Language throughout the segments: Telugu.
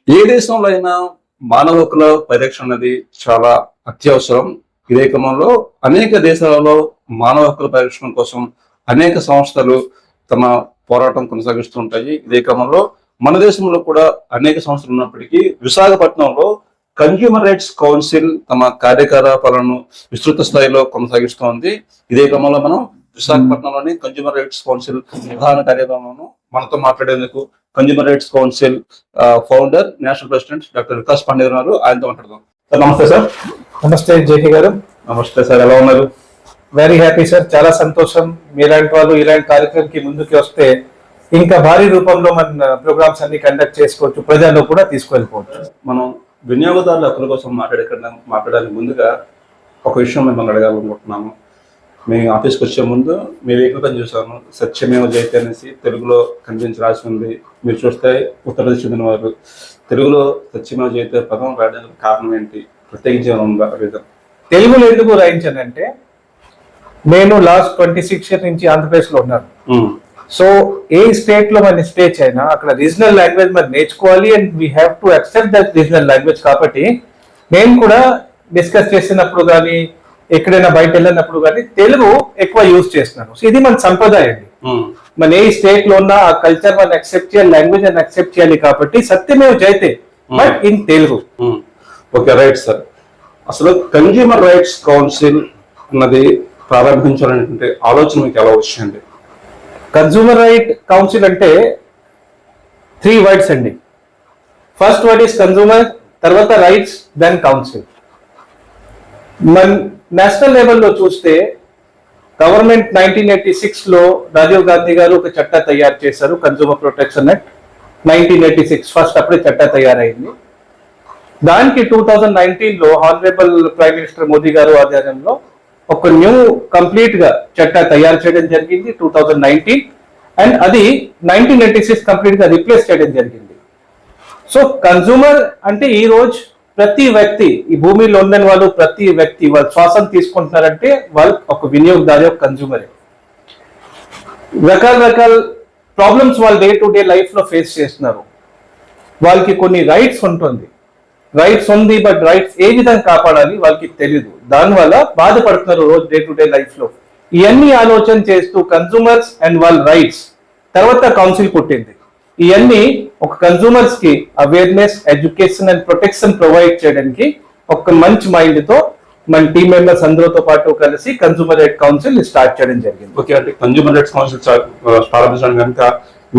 ఏ దేశంలో అయినా మానవ హక్కుల పరిరక్షణ అనేది చాలా అత్యవసరం. ఇదే క్రమంలో అనేక దేశాలలో మానవ హక్కుల పరిరక్షణ కోసం అనేక సంస్థలు తమ పోరాటం కొనసాగిస్తుంటాయి. ఇదే క్రమంలో మన దేశంలో కూడా అనేక సంస్థలు ఉన్నప్పటికీ విశాఖపట్నంలో కన్స్యూమర్ రైట్స్ కౌన్సిల్ తమ కార్యకలాపాలను విస్తృత స్థాయిలో కొనసాగిస్తోంది. ఇదే క్రమంలో మనం విశాఖపట్నంలోని కన్స్యూమర్ రైట్స్ కౌన్సిల్ ప్రధాన కార్యాలయంలోనూ మనతో మాట్లాడేందుకు consumer rights council founder, national president doctor Vikas Pandey గారు, ఆయనతో మాట్లాడదాం. సార్ నమస్తే. సార్ నమస్తే జేకే గారు. నమస్తే సార్, ఎలా ఉన్నారు? వెరీ హ్యాపీ సార్, చాలా సంతోషం. మీలాంటి వాళ్ళు ఇలాంటి కార్యక్రమంకి ముందుకు వస్తే ఇంకా భారీ రూపంలో మన ప్రోగ్రామ్స్ అన్ని కండక్ట్ చేసుకోవచ్చు, ప్రజల్లో కూడా తీసుకెళ్ళిపోవచ్చు. మనం వినియోగదారుల హక్కుల కోసం మాట్లాడడానికి ముందుగా ఒక విషయం మిమ్మల్ని అడగాలనుకుంటున్నాము. మీ ఆఫీస్కి వచ్చే ముందు మీ వెహికల్ చూసాను, సత్యమేవ జయతే అనేసి తెలుగులో కనిపించి రాసి ఉంది. మీరు చూస్తే ఉత్తరప్రదేశ్ చెందిన వారు. తెలుగులో సత్యమేవ జయతే పదం రాయడానికి కారణం ఏంటి? ప్రత్యేకించి ఉందా? తెలుగులో ఎందుకు రాయించానంటే, నేను లాస్ట్ 26 ఇయర్స్ నుంచి ఆంధ్రప్రదేశ్ లో ఉన్నాను. సో ఏ స్టేట్ లో మన స్టేట్ అయినా అక్కడ రీజనల్ లాంగ్వేజ్ మరి నేర్చుకోవాలి, and we have to accept that regional language. కాబట్టి నేను కూడా డిస్కస్ చేసినప్పుడు కానీ ఎక్కడైనా బయట వెళ్ళినప్పుడు కానీ తెలుగు ఎక్కువ యూజ్ చేస్తున్నాను. సో ఇది మన సంప్రదాయం అండి. మన ఏ స్టేట్ లో ఉన్నా ఆ కల్చర్ మనం అక్సెప్ట్ చేయాలి, లాంగ్వేజ్ అని అక్సెప్ట్ చేయాలి. కాబట్టి Satyameva Jayate but in Telugu. Okay, right sir. అసలు కన్స్యూమర్ రైట్స్ కౌన్సిల్ అన్నది ప్రారంభించాలనేటువంటి ఆలోచన మీకు ఎలా వచ్చింది? కన్స్యూమర్ రైట్ కౌన్సిల్ అంటే 3 వర్డ్స్ అండి. ఫస్ట్ వర్డ్ ఈస్ కన్స్యూమర్, తర్వాత రైట్స్, దెన్ కౌన్సిల్. మన నేషనల్ లెవెల్లో చూస్తే గవర్నమెంట్ 1986 లో రాజీవ్ గాంధీ గారు ఒక చట్టా తయారు చేశారు, కన్స్యూమర్ ప్రొటెక్షన్ యాక్ట్ 1986. ఫస్ట్ అప్పుడే చట్టా తయారైంది. దానికి 2019 లో హానరబుల్ ప్రైమ్ మినిస్టర్ మోదీ గారు ఆధ్వర్యంలో ఒక న్యూ కంప్లీట్ గా చట్టా తయారు చేయడం జరిగింది 2019, అండ్ అది 1986 కంప్లీట్ గా రిప్లేస్ చేయడం జరిగింది. సో కన్స్యూమర్ అంటే ఈ రోజు ప్రతి వ్యక్తి, ఈ భూమిలో ఉన్న వాళ్ళు ప్రతి వ్యక్తి వాళ్ళు శ్వాసం తీసుకుంటున్నారంటే వాళ్ళు ఒక వినియోగదారు, ఒక కన్స్యూమరే. రకరకాల ప్రాబ్లమ్స్ వాళ్ళు డే టు డే లైఫ్ లో ఫేస్ చేస్తున్నారు. వాళ్ళకి కొన్ని రైట్స్ ఉంటుంది, రైట్స్ ఉంది, బట్ రైట్స్ ఏ విధంగా కాపాడాలి వాళ్ళకి తెలియదు. దానివల్ల బాధపడుతున్నారు రోజు డే టు డే లైఫ్ లో. ఇవన్నీ ఆలోచన చేస్తూ కన్స్యూమర్స్ అండ్ వాళ్ళ రైట్స్ తర్వాత కౌన్సిల్ పుట్టింది. ఇవన్నీ ఒక కన్స్యూమర్స్ కి awareness, education and protection provide చేయడానికి ఒక మంచి మైండ్ తో మన టీమ్ మెంబర్స్ అందరితో పాటు కలిసి కన్స్యూమర్ రైట్ కౌన్సిల్ స్టార్ట్ చేయడం జరిగింది. ఓకే, అంటే కన్స్యూమర్ రైట్స్ కౌన్సిల్ ప్రారంభించడం కనుక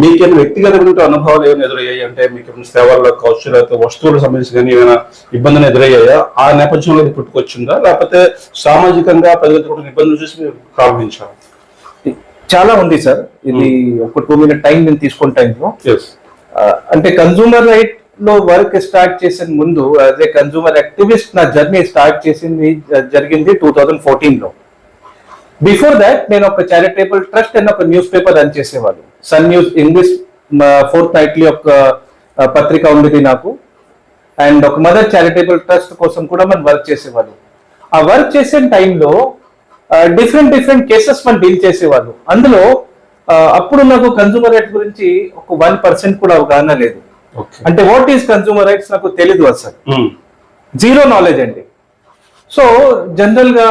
మీకేమైనా వ్యక్తిగతమైన అనుభవాలు ఏమైనా ఎదురయ్యాయి? అంటే మీకు సేవల్లో కావచ్చు, లేకపోతే వస్తువులకు సంబంధించి కానీ ఏమైనా ఇబ్బందులు ఎదురయ్యాయా? ఆ నేపథ్యంలో ఇది పుట్టుకొచ్చిందా, లేకపోతే సామాజికంగా ప్రజలతో ఇబ్బందులు చూసి మీరు ప్రారంభించారు? చాలా ఉంది సార్. ఇది ఒక 2 minute టైం నేను తీసుకుంటాను. అంటే కన్స్యూమర్ రైట్ లో వర్క్ స్టార్ట్ చేసిన ముందు యాజ్ ఏ కన్స్యూమర్ యాక్టివిస్ట్ నా జర్నీ స్టార్ట్ జరిగింది 2014 లో. బిఫోర్ దాట్ నేను ఒక చారిటబుల్ ట్రస్ట్ అండ్ ఒక న్యూస్ పేపర్ రన్ చేసేవాడు. Sun News English fortnightly ఒక పత్రిక ఉండేది నాకు, అండ్ ఒక మదర్ చారిటబుల్ ట్రస్ట్ కోసం కూడా మనం వర్క్ చేసేవాడు. ఆ వర్క్ చేసే టైంలో డిఫరెంట్ కేసెస్ మనం డీల్ చేసేవాళ్ళు. అందులో అప్పుడు నాకు కన్స్యూమర్ రైట్స్ గురించి ఒక 1% కూడా అవగాహన లేదు. అంటే వాట్ ఈస్ కన్స్యూమర్ రైట్స్ నాకు తెలీదు, అసలు జీరో నాలెడ్జ్ అండి. సో జనరల్ గా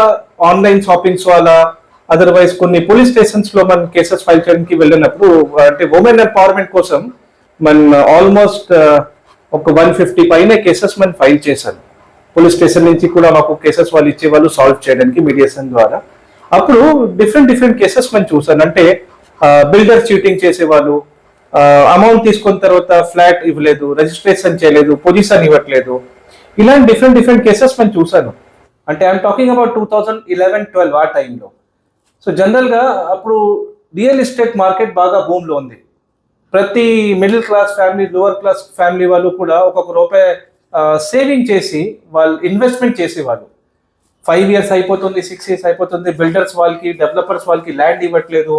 ఆన్లైన్ షాపింగ్స్ వల్ల, అదర్వైజ్ కొన్ని పోలీస్ స్టేషన్స్ లో మనం కేసెస్ ఫైల్ చేయడానికి వెళ్ళినప్పుడు అంటే ఉమెన్ ఎంపవర్మెంట్ కోసం మనం ఆల్మోస్ట్ ఒక 150 పైన కేసెస్ మనం ఫైల్ చేశాను. పోలీస్ స్టేషన్ నుంచి కూడా మాకు కేసెస్ వాళ్ళు ఇచ్చేవాళ్ళు సాల్వ్ చేయడానికి మీడియేషన్ ద్వారా. అప్పుడు డిఫరెంట్ కేసెస్ మనం చూసాను. అంటే బిల్డర్ చీటింగ్ చేసేవాళ్ళు, అమౌంట్ తీసుకున్న తర్వాత ఫ్లాట్ ఇవ్వలేదు, రిజిస్ట్రేషన్ చేయలేదు, పొజిషన్ ఇవ్వట్లేదు, ఇలాంటి డిఫరెంట్ కేసెస్ మనం చూసాను. అంటే ఐఎమ్ టాకింగ్ అబౌట్ 2011-12 ఆ టైంలో. సో జనరల్ గా అప్పుడు రియల్ ఎస్టేట్ మార్కెట్ బాగా భూమ్ లో ఉంది. ప్రతి middle class family, lower class family వాళ్ళు కూడా ఒక్కొక్క రూపాయి సేవింగ్ చేసి వాళ్ళు ఇన్వెస్ట్మెంట్ చేసేవాళ్ళు. 5 years అయిపోతుంది, 6 years అయిపోతుంది, బిల్డర్స్ వాళ్ళకి, డెవలపర్స్ వాళ్ళకి ల్యాండ్ ఇవ్వట్లేదు,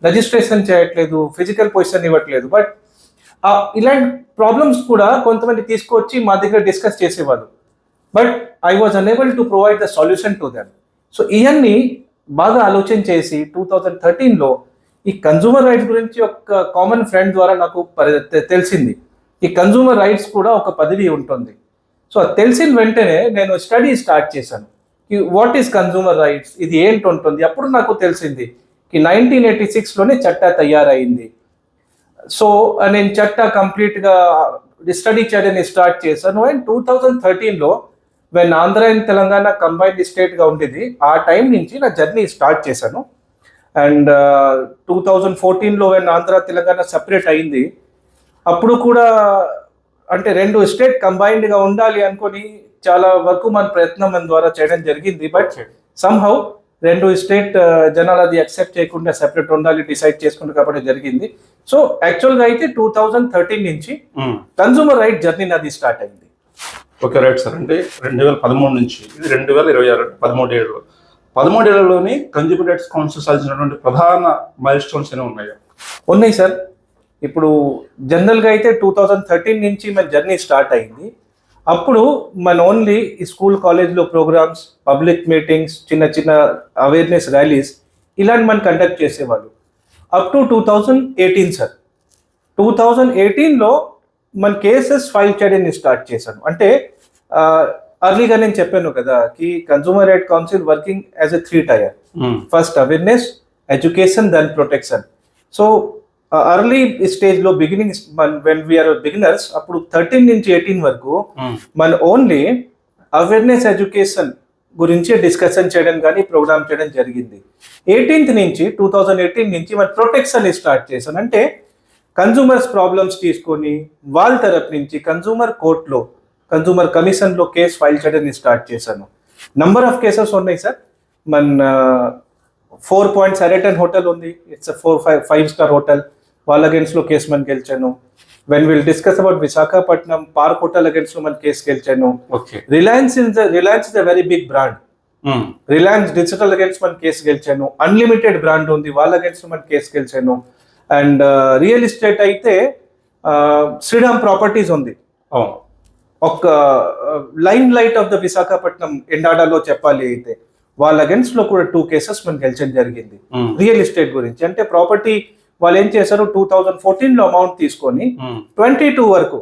రిజిస్ట్రేషన్ చేయట్లేదు, ఫిజికల్ పొజిషన్ ఇవ్వట్లేదు. బట్ ఇలాంటి ప్రాబ్లమ్స్ కూడా కొంతమంది తీసుకొచ్చి మా దగ్గర డిస్కస్ చేసేవాళ్ళు. But I was unable to provide the solution to them. So ఇవన్నీ బాగా ఆలోచన చేసి 2013 లో ఈ కన్స్యూమర్ రైట్స్ గురించి ఒక కామన్ ఫ్రెండ్ ద్వారా నాకు తెలిసింది. ఈ కన్జ్యూమర్ రైట్స్ కూడా ఒక పదవి ఉంటుంది. సో అది తెలిసిన వెంటనే నేను స్టడీ స్టార్ట్ చేశాను. వాట్ ఈస్ కన్జ్యూమర్ రైట్స్, ఇది ఏంటి ఉంటుంది. అప్పుడు నాకు తెలిసింది 1986లోనే చట్టా తయారైంది. సో నేను చట్టా కంప్లీట్గా స్టడీ చేయడానికి స్టార్ట్ చేశాను. అండ్ 2013లో when Andhra and Telangana combined స్టేట్గా ఉండేది, ఆ టైం నుంచి నా జర్నీ స్టార్ట్ చేశాను. అండ్ 2014లో వెన్ ఆంధ్ర తెలంగాణ సెపరేట్ అయింది, అప్పుడు కూడా అంటే 2 స్టేట్ కంబైన్డ్గా ఉండాలి అనుకొని చాలా వరకు మన ప్రయత్నం మన ద్వారా చేయడం జరిగింది. బట్ సమ్హౌ 2 స్టేట్ జనాలు అది యాక్సెప్ట్ చేయకుండా సెపరేట్ ఉండాలి డిసైడ్ చేసుకుంటూ కాబట్టి జరిగింది. సో యాక్చువల్గా అయితే 2013 నుంచి కన్జ్యూమర్ రైట్ జర్నీ నాది స్టార్ట్ అయింది. Okay, right sir. అంటే 2013 నుంచి ఇది 2026, 13 ఏళ్లలోని కన్జ్యూమర్ రైట్స్ కౌన్సిల్ సాధించినటువంటి ప్రధాన మైల్ స్టోన్స్ ఏమైనా ఉన్నాయా? ఉన్నాయి సార్. ఇప్పుడు జనరల్గా అయితే 2013 నుంచి మన జర్నీ స్టార్ట్ అయింది. అప్పుడు మన ఓన్లీ స్కూల్ కాలేజ్లో ప్రోగ్రామ్స్, పబ్లిక్ మీటింగ్స్, చిన్న చిన్న అవేర్నెస్ ర్యాలీస్ ఇలాంటి మనం కండక్ట్ చేసేవాళ్ళు. Up to 2018 sir. 2018లో మన కేసెస్ ఫైల్ చేయడానికి స్టార్ట్ చేశాను. అంటే అర్లీగా నేను చెప్పాను కదా కి consumer right council working as a 3 tier. First awareness, education, then protection. So early stage లో బిగినింగ్ వెన్ వీఆర్ బిగినర్స్, అప్పుడు 13 నుంచి 18 వరకు మన ఓన్లీ అవేర్నెస్, ఎడ్యుకేషన్ గురించి డిస్కషన్ చేయడం కానీ ప్రోగ్రామ్ చేయడం జరిగింది. 2018 నుంచి మన ప్రొటెక్షన్ స్టార్ట్ చేశాను. అంటే కన్జ్యూమర్స్ ప్రాబ్లమ్స్ తీసుకొని వాళ్ళ తరపు నుంచి కన్జ్యూమర్ కోర్టులో, కన్జ్యూమర్ కమిషన్లో కేసు ఫైల్ చేయడానికి స్టార్ట్ చేశాను. నంబర్ ఆఫ్ కేసెస్ ఉన్నాయి సార్. మన 4 పాయింట్ సెరెటన్ హోటల్ ఉంది, ఇట్స్ 4-5 స్టార్ హోటల్, వాళ్ళ అగేన్స్ట్లో కేసు మనం గెలిచాను. When will discuss about Visakhapatnam park hotel అగేన్స్ట్లో మన కేసు గెలిచాను. Reliance is a very big brand, Reliance digital against మన కేసు గెలిచాను. అన్లిమిటెడ్ బ్రాండ్ ఉంది, వాళ్ళ అగేన్స్ మన కేసు గెలిచాను. అండ్ రియల్ ఎస్టేట్ అయితే శ్రీరామ్ ప్రాపర్టీస్ ఉంది, ఒక lime light of the Visakhapatnam ఎండాడాలో చెప్పాలి అయితే, వాళ్ళ అగేన్స్ లో కూడా 2 కేసెస్ మనం గెలిచడం జరిగింది రియల్ ఎస్టేట్ గురించి. అంటే ప్రాపర్టీ వాళ్ళు ఏం చేశారు, 2014లో అమౌంట్ తీసుకొని 22 వరకు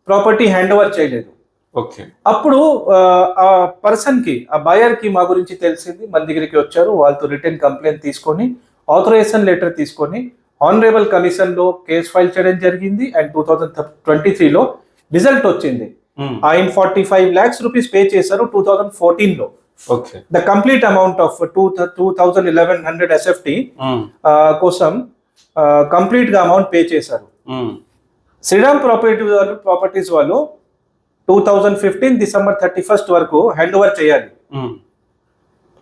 ప్రాపర్టీ హ్యాండ్ ఓవర్ చేయలేదు. అప్పుడు ఆ పర్సన్ కి, ఆ బయర్ కి మా గురించి తెలిసింది, మన దగ్గరికి వచ్చారు. వాళ్ళతో రిటర్న్ కంప్లైంట్ తీసుకొని ఆథరైజేషన్ లెటర్ తీసుకొని ఆనరేబుల్ కమిషన్ లో కేసు ఫైల్ చేయడం జరిగింది. అండ్ 2023లో రిజల్ట్ వచ్చింది. ఆయన 45 lakhs rupees పే చేశారు 2014లో. The complete amount of 2100 SFT కోసం కంప్లీట్ గా అమౌంట్ పే చేశారు. శ్రీరామ్ ప్రాపర్టీస్ వాళ్ళు 2015 December 31st వరకు హ్యాండ్ ఓవర్ చేయాలి.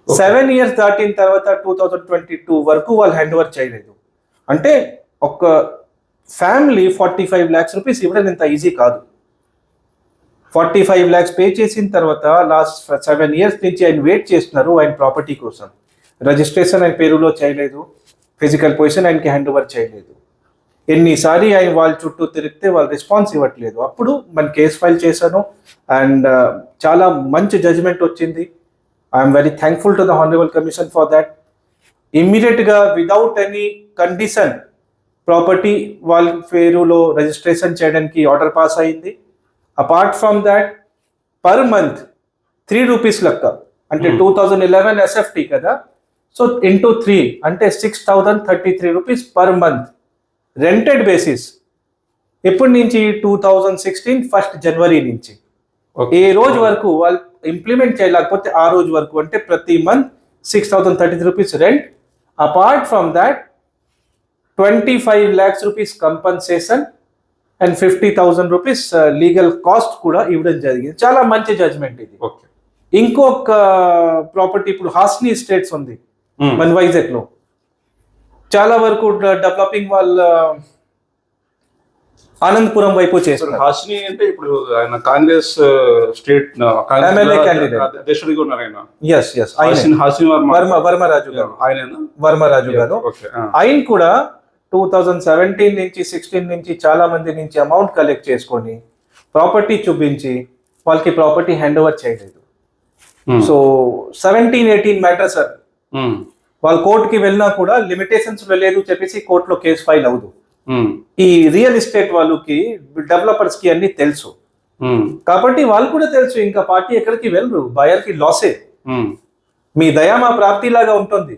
7 years దాటిన తర్వాత 2022 వరకు వాళ్ళు హ్యాండ్ ఓవర్ చేయలేదు. అంటే ఒక ఫ్యామిలీ 45 lakhs rupees ఇవ్వడం ఇంత ఈజీ కాదు. 45 lakhs పే చేసిన తర్వాత లాస్ట్ 7 years నుంచి ఆయన వెయిట్ చేస్తున్నారు ఆయన ప్రాపర్టీ కోసం. రిజిస్ట్రేషన్ ఆయన పేరులో చేయలేదు, ఫిజికల్ పొజిషన్ ఆయనకి హ్యాండ్ ఓవర్ చేయలేదు. ఎన్నిసారి ఆయన వాళ్ళ చుట్టూ తిరిగితే వాళ్ళు రెస్పాన్స్ ఇవ్వట్లేదు. అప్పుడు మన కేసు ఫైల్ చేశాను. అండ్ చాలా మంచి జడ్జిమెంట్ వచ్చింది. I'm very thankful to the honourable commission for that. ఇమ్మీడియట్గా విదౌట్ ఎనీ కండిషన్ ప్రాపర్టీ వాళ్ళ పేరులో రిజిస్ట్రేషన్ చేయడానికి ఆర్డర్ పాస్ అయింది. Apart from that per month 3 rupees లెక్క, అంటే 2011 SFT కదా, సో ఇంటూ 3 అంటే 6033 rupees per month rented basis. ఎప్పటి నుంచి 2016 1st January నుంచి ఏ రోజు వరకు వాళ్ళు ఇంప్లిమెంట్ చేయలేకపోతే ఆ రోజు వరకు, అంటే ప్రతి month 6033 rupees rent. Apart from that 25 lakhs rupees compensation and 50,000 rupees legal cost కూడా ఇవ్వడం జరిగింది. చాలా మంచి జడ్జ్మెంట్ ఇది. ఇంకొక ప్రాపర్టీ ఇప్పుడు హాస్ని ఎస్టేట్స్ ఉంది మన వైజాగ్ లో, చాలా వరకు డెవలపింగ్ వాళ్ళ ఆనందపురం వైపు చేస్తున్నారు. హాస్ని అంటే ఇప్పుడు ఆయన కాంగ్రెస్ స్టేట్ ఎమ్మెల్యే క్యాండిడేట్ అధ్యక్షుడిగా ఉన్నారు ఆయన. హాస్ని వర్మరాజు గారు, వర్మరాజు గారు. ఆయన కూడా 2017 నుంచి 16 నుంచి చాలా మంది నుంచి అమౌంట్ కలెక్ట్ చేసుకొని ప్రాపర్టీ చూపించి వాళ్ళకి ప్రాపర్టీ హ్యాండ్ ఓవర్ చేయలేదు. So 17-18 matter sir. వాళ్ళు కోర్టుకి వెళ్ళినా కూడా లిమిటేషన్స్ లేదు చెప్పేసి కోర్టులో కేసు ఫైల్ అవ్వదు. ఈ రియల్ ఎస్టేట్ వాళ్ళకి, డెవలపర్స్ కి అన్ని తెలుసు. కాబట్టి వాళ్ళు కూడా తెలుసు ఇంకా పార్టీ ఎక్కడికి వెళ్ళరు, బయర్ కి లాసే. మీ దయా మా ప్రాప్తి లాగా ఉంటుంది,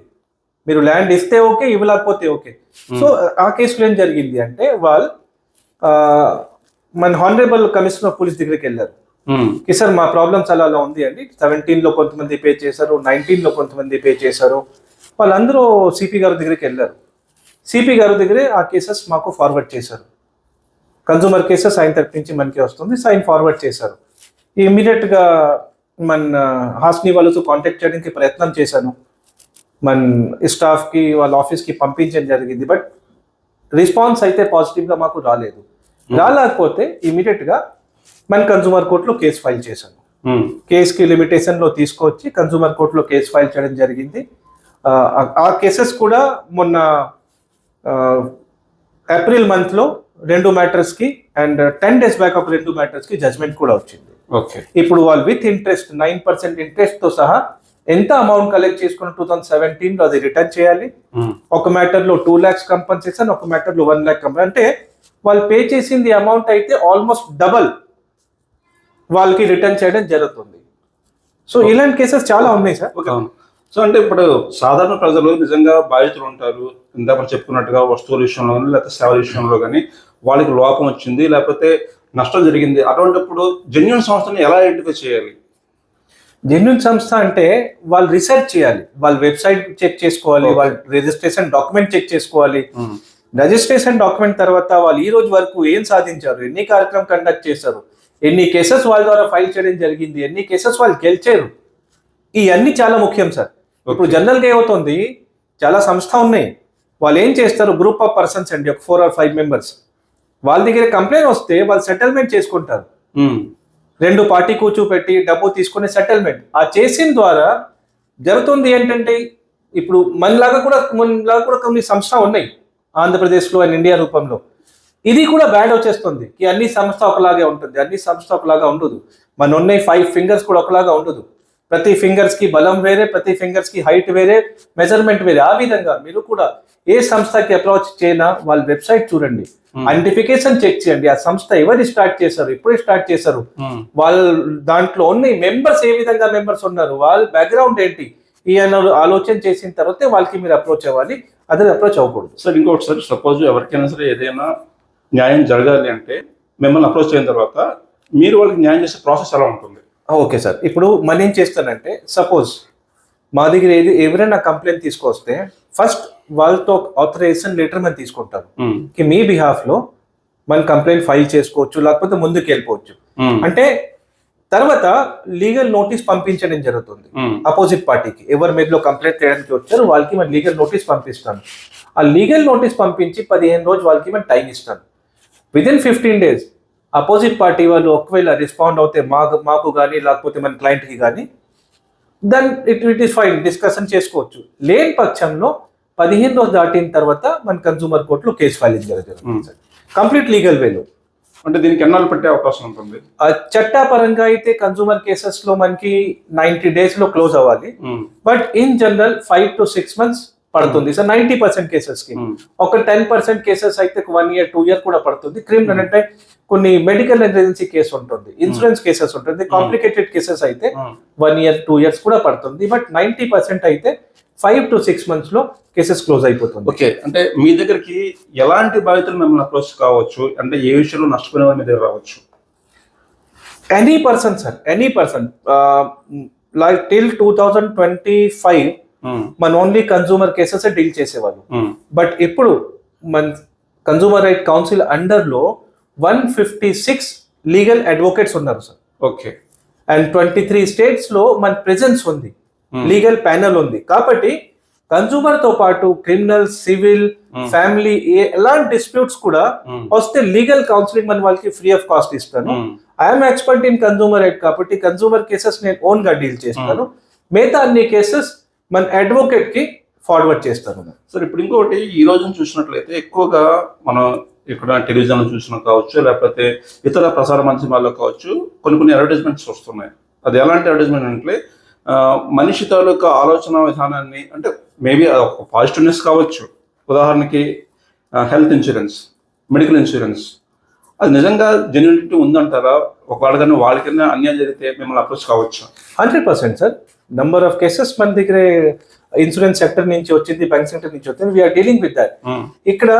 మీరు ల్యాండ్ ఇస్తే ఓకే, ఇవ్వలేకపోతే ఓకే. సో ఆ కేసులో ఏం జరిగింది అంటే వాళ్ళు మన హానరబుల్ కమిషనర్ ఆఫ్ పోలీస్ దగ్గరికి వెళ్ళారు. సార్ మా ప్రాబ్లమ్స్ అలా ఉంది అండి, 17 లో కొంతమంది పే చేశారు, 19 లో కొంతమంది పే చేశారు. వాళ్ళందరూ సిపి గారి దగ్గరికి వెళ్ళారు. సిపి గారి దగ్గరే ఆ కేసెస్ మాకు ఫార్వర్డ్ చేశారు. కన్సూమర్ కేసెస్ ఆయన తరపు నుంచి మనకి వస్తుంది, ఆయన ఫార్వర్డ్ చేశారు. ఇమీడియట్ గా మన హాస్ని వాళ్ళతో కాంటాక్ట్ చేయడానికి ప్రయత్నం చేశాను, మన స్టాఫ్ కి వాళ్ళ ఆఫీస్ కి పంపించడం జరిగింది. బట్ రెస్పాన్స్ అయితే పాజిటివ్ గా మాకు రాలేదు. రాలేకపోతే ఇమీడియట్ గా మన కన్సూమర్ కోర్టులో కేసు ఫైల్ చేశాను. కేసుకి లిమిటేషన్ లో తీసుకొచ్చి కన్సూమర్ కోర్టులో కేసు ఫైల్ చేయడం జరిగింది. ఆ కేసెస్ కూడా మొన్న ఏప్రిల్ మంత్ లో 2 మ్యాటర్స్ కి అండ్ 10 days బ్యాక్ ఒక 2 మ్యాటర్స్ కి జడ్జ్మెంట్ కూడా వచ్చింది. ఇప్పుడు వాళ్ళు విత్ ఇంట్రెస్ట్ 9% ఇంట్రెస్ట్ తో సహా ఎంత అమౌంట్ కలెక్ట్ చేసుకున్న 2017 లో అది రిటర్న్ చేయాలి. ఒక మ్యాటర్ లో 2 lakhs కంపెన్సేషన్, ఒక మ్యాటర్ లో 1 lakh కంపెన్సేషన్. అంటే వాళ్ళు పే చేసింది అమౌంట్ అయితే ఆల్మోస్ట్ డబల్ వాళ్ళకి రిటర్న్ చేయడం జరుగుతుంది. సో ఇలాంటి కేసెస్ చాలా ఉన్నాయి సార్. సో అంటే ఇప్పుడు సాధారణ ప్రజలు నిజంగా బాధితులు ఉంటారు, ఇందాక మనం చెప్పుకున్నట్టుగా వస్తువుల విషయంలో కానీ లేకపోతే సేవల విషయంలో కానీ వాళ్ళకి లోపం వచ్చింది లేకపోతే నష్టం జరిగింది, అటువంటిప్పుడు జెన్యూన్ సంస్థని ఎలా ఐడెంటిఫై చేయాలి? జెన్యూన్ సంస్థ అంటే వాళ్ళు రీసెర్చ్ చేయాలి, వాళ్ళ వెబ్సైట్ చెక్ చేసుకోవాలి, వాళ్ళ రిజిస్ట్రేషన్ డాక్యుమెంట్ చెక్ చేసుకోవాలి. రిజిస్ట్రేషన్ డాక్యుమెంట్ తర్వాత వాళ్ళు ఈ రోజు వరకు ఏం సాధించారు, ఎన్ని కార్యక్రమం కండక్ట్ చేశారు, ఎన్ని కేసెస్ వాళ్ళ ద్వారా ఫైల్ చేయడం జరిగింది, ఎన్ని కేసెస్ వాళ్ళు గెలిచారు, ఇవన్నీ చాలా ముఖ్యం సార్. ఇప్పుడు జనరల్ గా ఏమవుతుంది, చాలా సంస్థ ఉన్నాయి, వాళ్ళు ఏం చేస్తారు, గ్రూప్ ఆఫ్ పర్సన్స్ అండి, ఒక 4 or 5 members, వాళ్ళ దగ్గర కంప్లైంట్ వస్తే వాళ్ళు సెటిల్మెంట్ చేసుకుంటారు. 2 పార్టీ కూర్చోపెట్టి డబ్బు తీసుకునే సెటిల్మెంట్ ఆ చేసిన ద్వారా జరుగుతుంది. ఏంటంటే ఇప్పుడు మనలాగా కూడా కొన్ని సంస్థ ఉన్నాయి ఆంధ్రప్రదేశ్లో అండ్ ఇండియా రూపంలో. ఇది కూడా బ్యాడ్ వచ్చేస్తుంది కి అన్ని సంస్థ ఒకలాగే ఉంటుంది, అన్ని సంస్థ ఒకలాగా ఉండదు. మన ఉన్నాయి 5 fingers కూడా ఒకలాగా ఉండదు. ప్రతి ఫింగర్స్ కి బలం వేరే, ప్రతి ఫింగర్స్ కి హైట్ వేరే, మెజర్మెంట్ వేరే. ఆ విధంగా మీరు కూడా ఏ సంస్థకి అప్రోచ్ చేయనా వాళ్ళ వెబ్సైట్ చూడండి, ఐడెంటిఫికేషన్ చెక్ చేయండి, ఆ సంస్థ ఎవరు స్టార్ట్ చేశారు, ఎప్పుడు స్టార్ట్ చేశారు, వాళ్ళ దాంట్లో ఉన్న మెంబర్స్ ఏ విధంగా మెంబర్స్ ఉన్నారు, వాళ్ళ బ్యాక్గ్రౌండ్ ఏంటి, ఈ ఆలోచన చేసిన తర్వాత వాళ్ళకి మీరు అప్రోచ్ అవ్వాలి, అదే అప్రోచ్ అవ్వకూడదు. సార్ ఇంకోటి సార్, సపోజ్ ఎవరికైనా సరే ఏదైనా న్యాయం జరగాలి అంటే మిమ్మల్ని అప్రోచ్ అయిన తర్వాత మీరు వాళ్ళకి న్యాయం చేసే ప్రాసెస్ ఎలా ఉంటుంది? ఓకే సార్, ఇప్పుడు మనం ఏం చేస్తానంటే సపోజ్ మా దగ్గర ఎవరైనా కంప్లైంట్ తీసుకొస్తే ఫస్ట్ వాళ్ళతో ఆథరైజేషన్ లెటర్ మనం తీసుకుంటారు కి మీ బిహాఫ్ లో మన కంప్లైంట్ ఫైల్ చేసుకోవచ్చు, లేకపోతే ముందుకు వెళ్ళిపోవచ్చు. అంటే తర్వాత లీగల్ నోటీస్ పంపించడం జరుగుతుంది అపోజిట్ పార్టీకి, ఎవరి మీదలో కంప్లైంట్ చేయడానికి వచ్చారు వాళ్ళకి మనం లీగల్ నోటీస్ పంపిస్తాను. ఆ లీగల్ నోటీస్ పంపించి 15 రోజులు వాళ్ళకి మనం టైం ఇస్తాను. విదిన్ 15 days అపోజిట్ పార్టీ వాళ్ళు ఒకవేళ రెస్పాండ్ అవుతే మాకు కానీ లేకపోతే మన క్లయింట్కి కానీ, then it is fine, discussion చేసుకోవచ్చు. లేని పక్షంలో 15 రోజులు దాటిన తర్వాత మన కన్సూమర్ కోర్టులో కేసు ఫైలింగ్ జరుగుతుంది కంప్లీట్ లీగల్ వేలో. అంటే దీనికి ఎన్నాళ్ళు పట్టే అవకాశం ఉంటుంది? చట్టపరంగా అయితే కన్సూమర్ కేసెస్ లో మనకి 90 days లో క్లోజ్ అవ్వాలి, but in general 5 to 6 months పడుతుంది సార్ 90% కేసెస్ కి. ఒక 10% కేసెస్ అయితే 1 year 2 year కూడా పడుతుంది. క్రిమినల్ అంటే కొన్ని మెడికల్ నెగ్లిజెన్సీ కేసు ఉంటుంది, ఇన్సూరెన్స్ కేసెస్ ఉంటుంది, కాంప్లికేటెడ్ కేసెస్ అయితే 1 year 2 years కూడా పడుతుంది. బట్ 90% అయితే 5 to 6 months లో కేసెస్ క్లోజ్ అయిపోతుంది. ఓకే, అంటే మీ దగ్గరికి ఎలాంటి బాధితులు మిమ్మల్ని అప్రోచ్ కావచ్చు, అంటే ఏ విషయంలో నష్టపోయిన వారి మీ దగ్గర రావచ్చు? Any person sir, any person. Like till 2025 మన ఓన్లీ కన్సూమర్ కేసెస్ డీల్ చేసేవాళ్ళు. బట్ ఇప్పుడు మన కన్సూమర్ రైట్ కౌన్సిల్ అండర్ లో 156 లీగల్ అడ్వకేట్స్ ఉన్నారు సార్. ఓకే, అండ్ 23 states లో మన ప్రెజెన్స్ ఉంది, లీగల్ ప్యానల్ ఉంది. కాబట్టి కన్సూమర్ తో పాటు క్రిమినల్, సివిల్, ఫ్యామిలీ ఎలాంటి డిస్ప్యూట్స్ కూడా వస్తే లీగల్ కౌన్సిలింగ్ మన వాళ్ళకి ఫ్రీ ఆఫ్ కాస్ట్ ఇస్తాను. I'm expert in consumer right కాబట్టి కన్సూమర్ కేసెస్ నేను ఓన్ గా డీల్ చేస్తాను. మిగతా అన్ని కేసెస్ మన అడ్వకేట్ కి ఫార్వర్డ్ చేస్తాను సార్. ఇప్పుడు ఇంకొకటి, ఈ రోజు చూసినట్లయితే ఎక్కువగా మనం ఇక్కడ టెలివిజన్ చూసిన కావచ్చు, లేకపోతే ఇతర ప్రసార మాధ్యమాల్లో కావచ్చు, కొన్ని అడ్వర్టైజ్మెంట్స్ వస్తున్నాయి. అది ఎలాంటి అడ్వర్టైజ్మెంట్ అంటే మనిషి తాలూకా ఆలోచన విధానాన్ని, అంటే మేబీ ఒక పాజిటివ్నెస్ కావచ్చు, ఉదాహరణకి హెల్త్ ఇన్సూరెన్స్, మెడికల్ ఇన్సూరెన్స్ అది నిజంగా జెన్యూనిటీ ఉందంటారా? ఒకవేళ కానీ వాళ్ళకైనా అన్యాయం జరిగితే మిమ్మల్ని అప్రోచ్ కావచ్చు? 100% సార్. నంబర్ ఆఫ్ కేసెస్ మన దగ్గరే ఇన్సూరెన్స్ సెక్టర్ నుంచి వచ్చింది, బ్యాంక్ సెక్టర్ నుంచి వచ్చింది. We are dealing with that. ఇక్కడ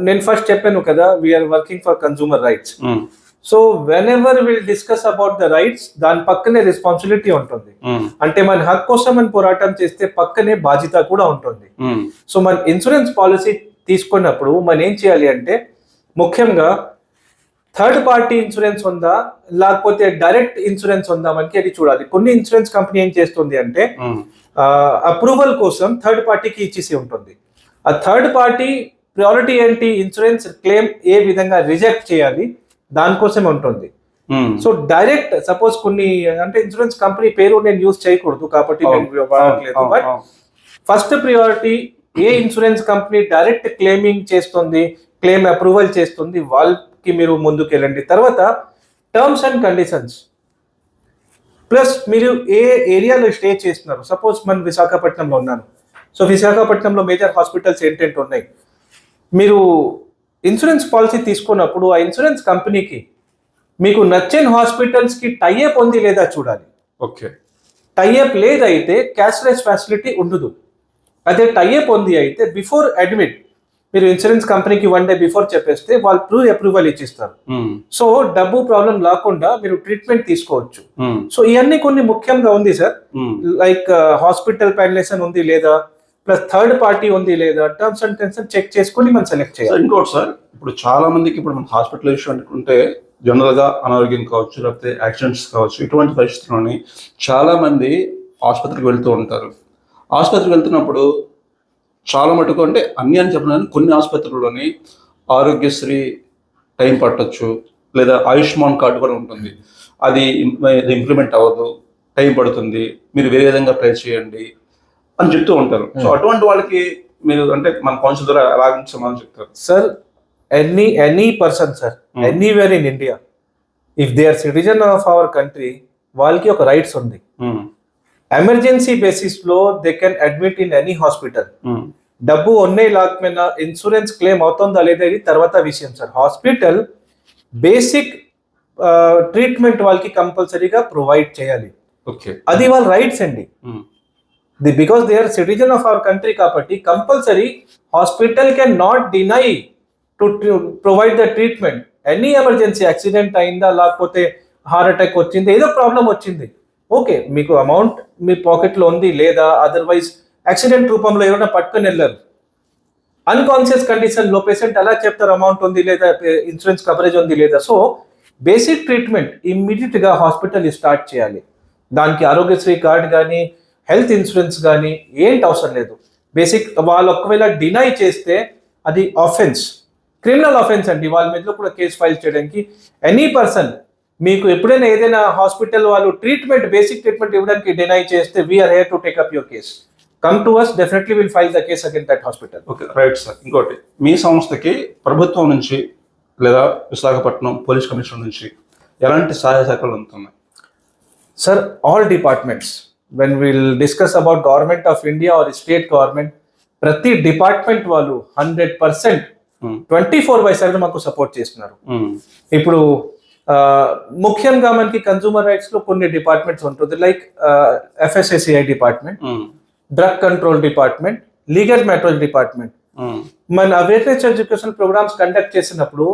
నేను ఫస్ట్ చెప్పాను కదా, we are working for consumer rights. So whenever will discuss about the rights, దాని పక్కనే రెస్పాన్సిబిలిటీ ఉంటుంది. అంటే మన హక్కు కోసం మనం పోరాటం చేస్తే పక్కనే బాధ్యత కూడా ఉంటుంది. సో మన ఇన్సూరెన్స్ పాలసీ తీసుకున్నప్పుడు మనం ఏం చేయాలి అంటే, ముఖ్యంగా థర్డ్ పార్టీ ఇన్సూరెన్స్ ఉందా లేకపోతే డైరెక్ట్ ఇన్సూరెన్స్ ఉందా మనకి అది చూడాలి. కొన్ని ఇన్సూరెన్స్ కంపెనీ ఏం చేస్తుంది అంటే అప్రూవల్ కోసం థర్డ్ పార్టీకి ఇచ్చేసి ఉంటుంది. ఆ థర్డ్ పార్టీ ప్రియారిటీ ఏంటి, ఇన్సూరెన్స్ క్లెయిమ్ ఏ విధంగా రిజెక్ట్ చేయాలి దానికోసం ఉంటుంది. సో డైరెక్ట్ సపోజ్ కొన్ని అంటే ఇన్సూరెన్స్ కంపెనీ పేరు నేను యూజ్ చేయకూడదు కాబట్టి నేను వాడట్లేదు. But first priority A insurance company direct claiming చేస్తుంది, క్లెయిమ్ అప్రూవల్ చేస్తుంది, వాళ్ళకి మీరు ముందుకు వెళ్ళండి. తర్వాత టర్మ్స్ అండ్ కండిషన్స్, ప్లస్ మీరు ఏ ఏరియాలో స్టే చేస్తున్నారు. సపోజ్ మన విశాఖపట్నంలో ఉన్నాను. సో విశాఖపట్నంలో మేజర్ హాస్పిటల్స్ ఏంటంటే ఉన్నాయి. మీరు ఇన్సూరెన్స్ పాలసీ తీసుకున్నప్పుడు ఆ ఇన్సూరెన్స్ కంపెనీకి మీకు నచ్చిన హాస్పిటల్స్కి టైఅప్ ఉంది లేదా చూడాలి. ఓకే, టైఅప్ లేదైతే క్యాష్లెస్ ఫెసిలిటీ ఉండదు. అదే టైఅప్ ఉంది అయితే బిఫోర్ అడ్మిట్ మీరు ఇన్సూరెన్స్ కంపెనీకి 1 day బిఫోర్ చెప్పేస్తే వాళ్ళు అప్రూవల్ ఇచ్చిస్తారు. సో డబ్బు ప్రాబ్లం లేకుండా మీరు ట్రీట్మెంట్ తీసుకోవచ్చు. సో ఇవన్నీ కొన్ని ముఖ్యంగా ఉంది సార్. లైక్ హాస్పిటల్ ప్యానలేషన్ ఉంది లేదా, ప్లస్ థర్డ్ పార్టీ ఉంది లేదా, టర్మ్స్ అండ్ కండిషన్స్ చెక్ చేసుకుని మనం సెలెక్ట్ చేయాలి. ఇంకోటి సార్, ఇప్పుడు చాలా మందికి ఇప్పుడు మన హాస్పిటల్ ఇష్యూ అనుకుంటే జనరల్ గా అనారోగ్యం కావచ్చు, లేకపోతే యాక్సిడెంట్స్ కావచ్చు, ఇటువంటి పరిస్థితుల్లోని చాలా మంది ఆసుపత్రికి వెళ్తూ ఉంటారు. ఆసుపత్రికి వెళ్తున్నప్పుడు చాలా మటుకు అంటే అన్ని అని చెప్పిన కొన్ని ఆసుపత్రుల్లోని ఆరోగ్యశ్రీ టైం పట్టొచ్చు, లేదా ఆయుష్మాన్ కార్డు కూడా ఉంటుంది. అది ఇంప్లిమెంట్ అవ్వదు, టైం పడుతుంది, మీరు వేరే విధంగా ట్రై చేయండి అని చెప్తూ ఉంటారు. సో అటువంటి వాళ్ళకి మీరు అంటే మన కౌన్సిల్ ద్వారా ఎలా సమాధానం చెప్తారు? Sir, any person sir, anywhere in India, if they are citizen of our country, వాళ్ళకి ఒక రైట్స్ ఉంది. ఎమర్జెన్సీ బేసిస్ లో they can admit in any hospital. డబ్బు ఉన్నే లేకపోయినా ఇన్సూరెన్స్ క్లెయిమ్ అవుతుందా లేదా ఇది తర్వాత విషయం సార్. హాస్పిటల్ బేసిక్ ట్రీట్మెంట్ వాళ్ళకి కంపల్సరీగా ప్రొవైడ్ చేయాలి. అది వాళ్ళ రైట్స్ అండి. Because they are citizen of our country కాబట్టి compulsory hospital can not deny to provide the treatment. Any emergency, accident అయిందా లేకపోతే హార్ట్ అటాక్ వచ్చింది, ఏదో ప్రాబ్లం వచ్చింది, ఓకే మీకు అమౌంట్ మీ పాకెట్లో ఉంది లేదా, అదర్వైజ్ యాక్సిడెంట్ రూపంలో ఎవరైనా పట్టుకొని వెళ్ళారు, అన్కాన్షియస్ కండిషన్ లో పేషెంట్ ఎలా చెప్తారు అమౌంట్ ఉంది లేదా, ఇన్సూరెన్స్ కవరేజ్ ఉంది లేదా. సో బేసిక్ ట్రీట్మెంట్ ఇమ్మీడియట్ గా హాస్పిటల్ స్టార్ట్ చేయాలి. దానికి ఆరోగ్యశ్రీ కార్డ్ కానీ హెల్త్ ఇన్సూరెన్స్ కానీ ఏంటి అవసరం లేదు. బేసిక్ వాళ్ళు ఒకవేళ డినై చేస్తే అది ఆఫెన్స్, క్రిమినల్ ఆఫెన్స్ అండి. వాళ్ళ మీద కూడా కేసు ఫైల్ చేయడానికి ఎనీ పర్సన్ మీకు ఎప్పుడైనా ఏదైనా హాస్పిటల్ వాళ్ళు ట్రీట్మెంట్, బేసిక్ ట్రీట్మెంట్ ఇవ్వడానికి డినై చేస్తే we are here to take up your case. Come to us, definitely will file the case against that hospital. Okay, right sir. ఇంకోటి, మీ సంస్థకి ప్రభుత్వం నుంచి లేదా విశాఖపట్నం పోలీస్ కమిషన్ నుంచి ఎలాంటి సహాయ సహకారాలు అందుతున్నాయి? Sir, all departments, when will discuss about government of India or state government, ప్రతి డిపార్ట్మెంట్ వాళ్ళు 100% 24/7 మాకు సపోర్ట్ చేస్తున్నారు. ఇప్పుడు ముఖ్యంగా మనకి కన్సూమర్ రైట్స్ లో కొన్ని డిపార్ట్మెంట్స్ ఉంటుంది, like FSSAI department, drug control department, legal metrology department. మన అవేర్నెస్ ఎడ్యుకేషన్ ప్రోగ్రామ్స్ కండక్ట్ చేసినప్పుడు